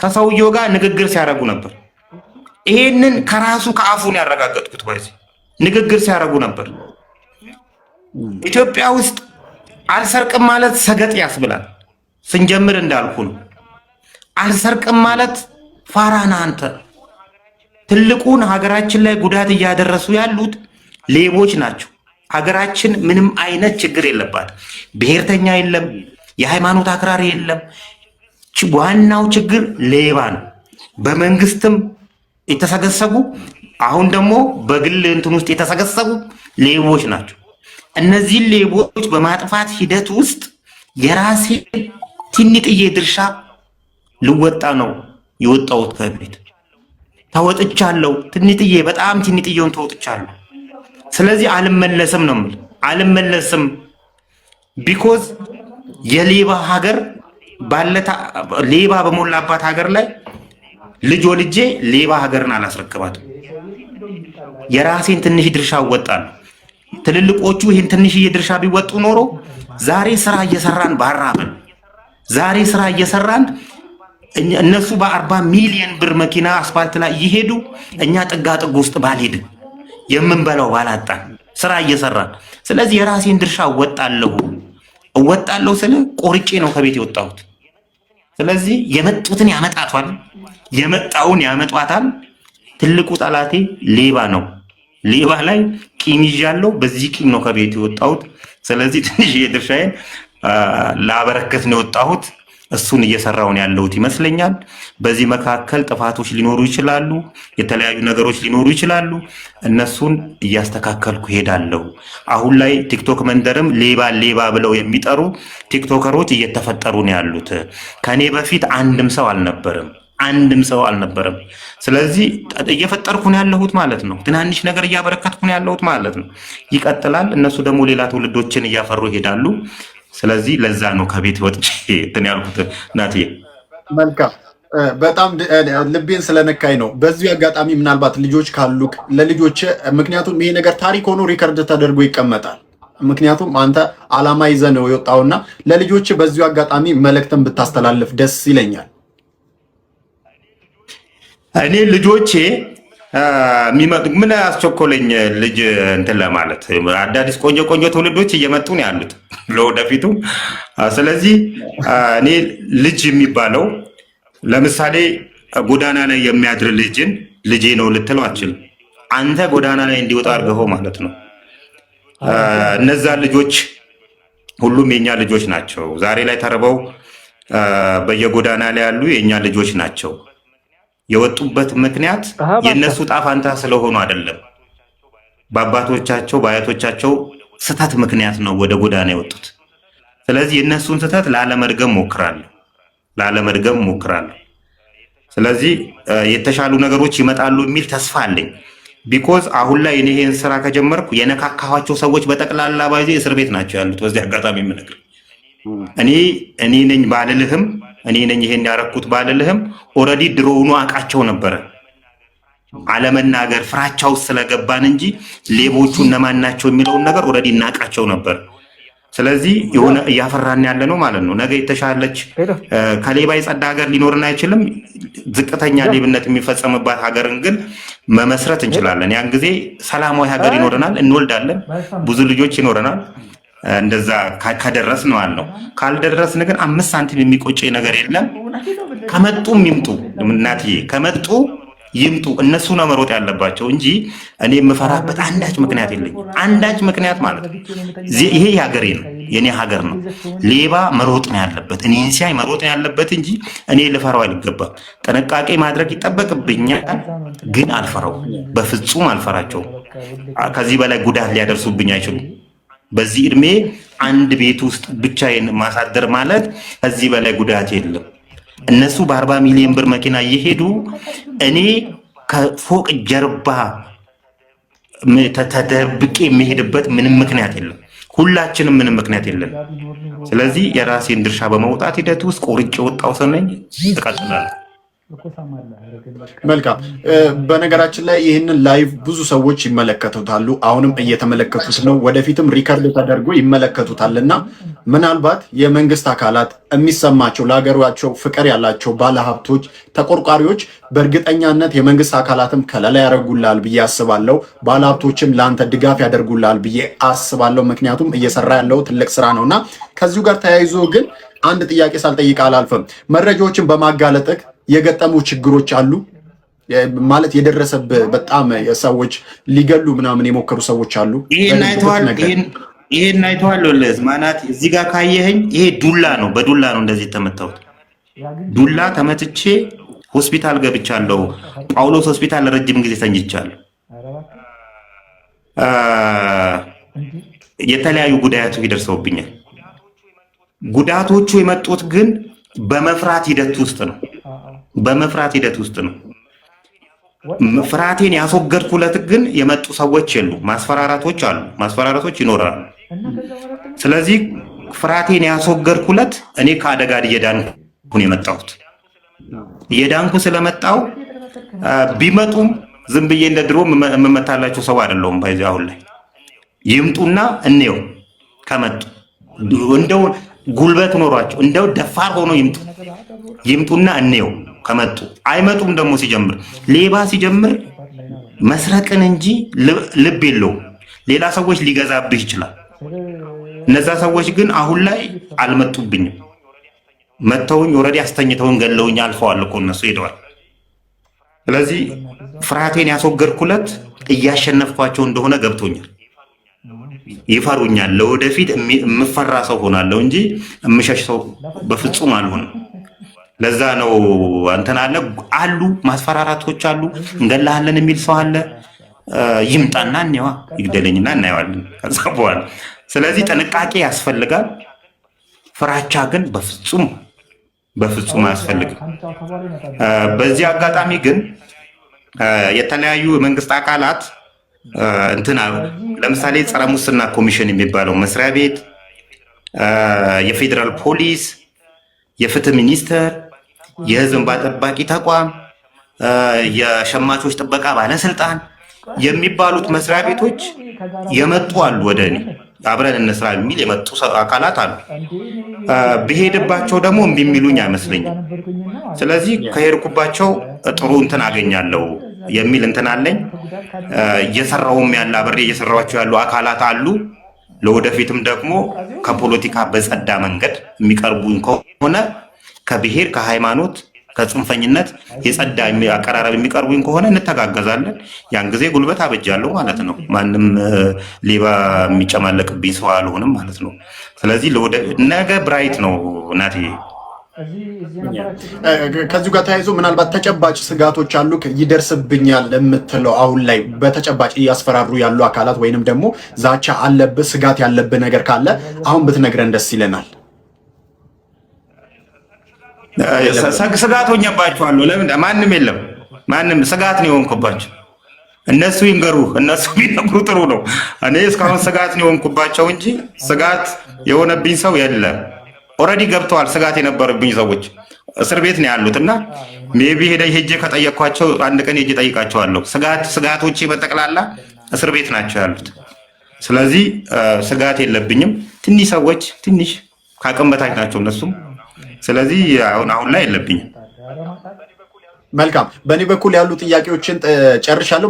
ከሰውየው ጋር ንግግር ሲያደርጉ ነበር። ይሄንን ከራሱ ከአፉን ያረጋገጥኩት በዚህ ንግግር ሲያደርጉ ነበር። ኢትዮጵያ ውስጥ አልሰርቅም ማለት ሰገጥ ያስብላል። ስንጀምር እንዳልኩ ነው። አልሰርቅም ማለት ፋራና አንተ ትልቁን ሀገራችን ላይ ጉዳት እያደረሱ ያሉት ሌቦች ናቸው። ሀገራችን ምንም አይነት ችግር የለባት። ብሔርተኛ የለም፣ የሃይማኖት አክራሪ የለም። ዋናው ችግር ሌባ ነው። በመንግስትም የተሰገሰጉ አሁን ደግሞ በግል እንትን ውስጥ የተሰገሰጉ ሌቦች ናቸው። እነዚህን ሌቦች በማጥፋት ሂደት ውስጥ የራሴ ትንጥዬ ድርሻ ልወጣ ነው የወጣሁት። ከቤት ተወጥቻለሁ። ትንጥዬ በጣም ትንጥዬውን ተወጥቻለሁ። ስለዚህ አልመለስም ነው የምልህ። አልመለስም ቢኮዝ የሌባ ሀገር ሌባ በሞላባት ሀገር ላይ ልጅ ወልጄ ሌባ ሀገርን አላስረክባትም። የራሴን ትንሽ ድርሻ እወጣለሁ። ትልልቆቹ ይህን ትንሽዬ ድርሻ ቢወጡ ኖሮ ዛሬ ስራ እየሰራን ባራበን፣ ዛሬ ስራ እየሰራን እነሱ በ40 ሚሊዮን ብር መኪና አስፋልት ላይ እየሄዱ እኛ ጥጋ ጥግ ውስጥ ባልሄድን የምንበላው ባላጣን ስራ እየሰራን። ስለዚህ የራሴን ድርሻ እወጣለሁ ስለ ቆርጬ ነው ከቤት የወጣሁት። ስለዚህ የመጡትን ያመጣቷል፣ የመጣውን ያመጧታል። ትልቁ ጠላቴ ሌባ ነው። ሌባ ላይ ቂም ይዣለሁ። በዚህ ቂም ነው ከቤት የወጣሁት። ስለዚህ ትንሽ የድርሻዬን ላበረከት ነው የወጣሁት። እሱን እየሰራው ነው ያለሁት ይመስለኛል። በዚህ መካከል ጥፋቶች ሊኖሩ ይችላሉ፣ የተለያዩ ነገሮች ሊኖሩ ይችላሉ። እነሱን እያስተካከልኩ ሄዳለሁ። አሁን ላይ ቲክቶክ መንደርም ሌባ ብለው የሚጠሩ ቲክቶከሮች እየተፈጠሩ ነው ያሉት። ከኔ በፊት አንድም ሰው አልነበረም። ስለዚህ እየፈጠርኩ ነው ያለሁት ማለት ነው። ትናንሽ ነገር እያበረከትኩ ነው ያለሁት ማለት ነው። ይቀጥላል። እነሱ ደግሞ ሌላ ትውልዶችን እያፈሩ ይሄዳሉ። ስለዚህ ለዛ ነው ከቤት ወጥቼ እንትን ያልኩት። ናት መልካም፣ በጣም ልቤን ስለነካኝ ነው። በዚህ አጋጣሚ ምናልባት ልጆች ካሉክ ለልጆች፣ ምክንያቱም ይሄ ነገር ታሪክ ሆኖ ሪከርድ ተደርጎ ይቀመጣል። ምክንያቱም አንተ አላማ ይዘህ ነው የወጣውና ለልጆች በዚሁ አጋጣሚ መልእክትን ብታስተላልፍ ደስ ይለኛል። እኔ ልጆቼ ምን አስቸኮለኝ ልጅ እንትን ለማለት አዳዲስ ቆንጆ ትውልዶች እየመጡ ነው ያሉት ለወደፊቱ። ስለዚህ እኔ ልጅ የሚባለው ለምሳሌ ጎዳና ላይ የሚያድር ልጅን ልጄ ነው ልትለው አችልም። አንተ ጎዳና ላይ እንዲወጣ አድርገው ማለት ነው። እነዛ ልጆች ሁሉም የኛ ልጆች ናቸው። ዛሬ ላይ ተርበው በየጎዳና ላይ ያሉ የኛ ልጆች ናቸው። የወጡበት ምክንያት የነሱ ጣፋንታ ስለሆኑ አይደለም። በአባቶቻቸው በአያቶቻቸው ስተት ምክንያት ነው ወደ ጎዳና የወጡት። ስለዚህ የነሱን ስተት ላለመድገም ሞክራለሁ። ስለዚህ የተሻሉ ነገሮች ይመጣሉ የሚል ተስፋ አለኝ። ቢኮዝ አሁን ላይ እኔ ይሄን ስራ ከጀመርኩ የነካካኋቸው ሰዎች በጠቅላላ ባይዜ እስር ቤት ናቸው ያሉት። በዚህ አጋጣሚ የምነግርህ እኔ ነኝ ባልልህም እኔ ነኝ ይሄን ያረኩት ባልልህም ኦልሬዲ ድሮውኑ አውቃቸው ነበረ። አለመናገር ፍራቻ ውስጥ ስለገባን እንጂ ሌቦቹ እነማን ናቸው የሚለውን ነገር ኦልሬዲ እናውቃቸው ነበር። ስለዚህ የሆነ እያፈራን ያለ ነው ማለት ነው። ነገ የተሻለች ከሌባ የጸዳ ሀገር ሊኖርን አይችልም። ዝቅተኛ ሌብነት የሚፈጸምባት ሀገርን ግን መመስረት እንችላለን። ያን ጊዜ ሰላማዊ ሀገር ይኖረናል፣ እንወልዳለን፣ ብዙ ልጆች ይኖረናል። እንደዛ ከደረስን ነው። ካልደረስን ግን 5 ሳንቲም የሚቆጨኝ ነገር የለም። ከመጡም ይምጡ እናትዬ፣ ከመጡ ይምጡ። እነሱ ነው መሮጥ ያለባቸው እንጂ እኔ የምፈራበት አንዳች ምክንያት የለኝም። አንዳች ምክንያት ማለት ነው። ይሄ ሀገሬ ነው፣ የኔ ሀገር ነው። ሌባ መሮጥ ነው ያለበት፣ እኔን ሲያይ መሮጥ ነው ያለበት እንጂ እኔ ልፈራው አይገባም። ጥንቃቄ ማድረግ ይጠበቅብኛል፣ ግን አልፈራው፣ በፍጹም አልፈራቸውም። ከዚህ በላይ ጉዳት ሊያደርሱብኝ አይችሉም። በዚህ እድሜ አንድ ቤት ውስጥ ብቻዬን ማሳደር ማለት ከዚህ በላይ ጉዳት የለም። እነሱ በ40 ሚሊዮን ብር መኪና እየሄዱ እኔ ከፎቅ ጀርባ ተደብቄ የሚሄድበት ምንም ምክንያት የለም። ሁላችንም ምንም ምክንያት የለም። ስለዚህ የራሴን ድርሻ በመውጣት ሂደት ውስጥ ቆርጬ ወጣው ሰው ነኝ። እቀጥላለሁ። መልካም። በነገራችን ላይ ይህንን ላይቭ ብዙ ሰዎች ይመለከቱታሉ። አሁንም እየተመለከቱት ነው። ወደፊትም ሪከርድ ተደርጎ ይመለከቱታል እና ምናልባት የመንግስት አካላት የሚሰማቸው ለሀገራቸው ፍቅር ያላቸው ባለሀብቶች፣ ተቆርቋሪዎች በእርግጠኛነት የመንግስት አካላትም ከለላ ያደርጉላል ብዬ አስባለሁ። ባለሀብቶችም ለአንተ ድጋፍ ያደርጉላል ብዬ አስባለሁ። ምክንያቱም እየሰራ ያለው ትልቅ ስራ ነው እና ከዚሁ ጋር ተያይዞ ግን አንድ ጥያቄ ሳልጠይቅ አላልፍም። መረጃዎችን በማጋለጥህ የገጠሙ ችግሮች አሉ ማለት የደረሰብህ በጣም ሰዎች ሊገሉ ምናምን የሞከሩ ሰዎች አሉ? ይሄን አይተዋል ወለስ ማናት እዚህ ጋር ካየኸኝ ይሄ ዱላ ነው። በዱላ ነው እንደዚህ ተመታሁት። ዱላ ተመትቼ ሆስፒታል ገብቻለሁ። ጳውሎስ ሆስፒታል ለረጅም ጊዜ ተኝቻለሁ። የተለያዩ ጉዳቶች ይደርሰውብኛል። ጉዳቶቹ የመጡት ግን በመፍራት ሂደት ውስጥ ነው። ፍርሃቴን ያስወገድኩለት ግን የመጡ ሰዎች የሉ። ማስፈራራቶች አሉ፣ ማስፈራራቶች ይኖራሉ። ስለዚህ ፍርሃቴን ያስወገድኩለት እኔ ከአደጋ እየዳንኩ ነው የመጣሁት። እየዳንኩ ስለመጣው ቢመጡም ዝም ብዬ እንደ ድሮ የምመታላቸው ሰው አይደለሁም። ባይዚ አሁን ላይ ይምጡና እንየው። ከመጡ እንደው ጉልበት ኖሯቸው እንደው ደፋር ሆኖ ይምጡና እንየው። ከመጡ አይመጡም ደግሞ ሲጀምር ሌባ ሲጀምር መስረቅን እንጂ ልብ የለውም። ሌላ ሰዎች ሊገዛብህ ይችላል። እነዛ ሰዎች ግን አሁን ላይ አልመጡብኝም። መተውኝ ኦልሬዲ አስተኝተውን ገለውኝ አልፈዋል እኮ እነሱ ሄደዋል። ስለዚህ ፍርሃቴን ያስወገድኩለት እያሸነፍኳቸው እንደሆነ ገብቶኛል። ይፈሩኛል። ለወደፊት የምፈራ ሰው ሆናለሁ እንጂ የምሸሽ ሰው በፍጹም አልሆንም። ለዛ ነው እንትን አሉ ማስፈራራቶች አሉ። እንገላሃለን የሚል ሰው አለ። ይምጣና እንየዋ፣ ይግደለኝና እናየዋለን ከዛ በኋላ። ስለዚህ ጥንቃቄ ያስፈልጋል። ፍራቻ ግን በፍጹም አያስፈልግም። በዚህ አጋጣሚ ግን የተለያዩ መንግስት አካላት ለምሳሌ ጸረ ሙስና ኮሚሽን የሚባለው መስሪያ ቤት፣ የፌዴራል ፖሊስ፣ የፍትህ ሚኒስቴር፣ የህዝብ እንባ ጠባቂ ተቋም፣ የሸማቾች ጥበቃ ባለስልጣን የሚባሉት መስሪያ ቤቶች የመጡ አሉ። ወደ እኔ አብረን እንስራ የሚል የመጡ አካላት አሉ። ብሄድባቸው ደግሞ እምቢ የሚሉኝ አይመስለኝም። ስለዚህ ከሄድኩባቸው ጥሩ እንትን አገኛለሁ የሚል እንትን አለኝ። እየሰራውም ያለ አብሬ እየሰራኋቸው ያሉ አካላት አሉ። ለወደፊትም ደግሞ ከፖለቲካ በጸዳ መንገድ የሚቀርቡኝ ከሆነ ከብሔር፣ ከሃይማኖት፣ ከጽንፈኝነት የጸዳ አቀራረብ የሚቀርቡኝ ከሆነ እንተጋገዛለን። ያን ጊዜ ጉልበት አበጃለሁ ማለት ነው። ማንም ሌባ የሚጨማለቅብኝ ሰው አልሆንም ማለት ነው። ስለዚህ ነገ ብራይት ነው ናቴ። ከዚሁ ጋር ተያይዞ ምናልባት ተጨባጭ ስጋቶች አሉ ይደርስብኛል የምትለው አሁን ላይ በተጨባጭ እያስፈራሩ ያሉ አካላት ወይንም ደግሞ ዛቻ አለብህ ስጋት ያለብህ ነገር ካለ አሁን ብትነግረን ደስ ይለናል። ስጋት ሆኜባቸዋለሁ። ለምን ማንም የለም። ማንም ስጋት ነው የሆንኩባቸው። እነሱ ይንገሩ፣ እነሱ ቢነግሩ ጥሩ ነው። እኔ እስካሁን ስጋት ነው የሆንኩባቸው እንጂ ስጋት የሆነብኝ ሰው የለም። ኦልሬዲ ገብተዋል። ስጋት የነበረብኝ ሰዎች እስር ቤት ነው ያሉት እና ሜቢ ሄጄ ከጠየቅኳቸው አንድ ቀን ሄጄ ጠይቃቸዋለሁ። ስጋቶቼ በጠቅላላ እስር ቤት ናቸው ያሉት። ስለዚህ ስጋት የለብኝም። ትንሽ ሰዎች ትንሽ ከአቅም በታች ናቸው እነሱም። ስለዚህ አሁን ላይ የለብኝም። መልካም። በእኔ በኩል ያሉ ጥያቄዎችን ጨርሻለሁ።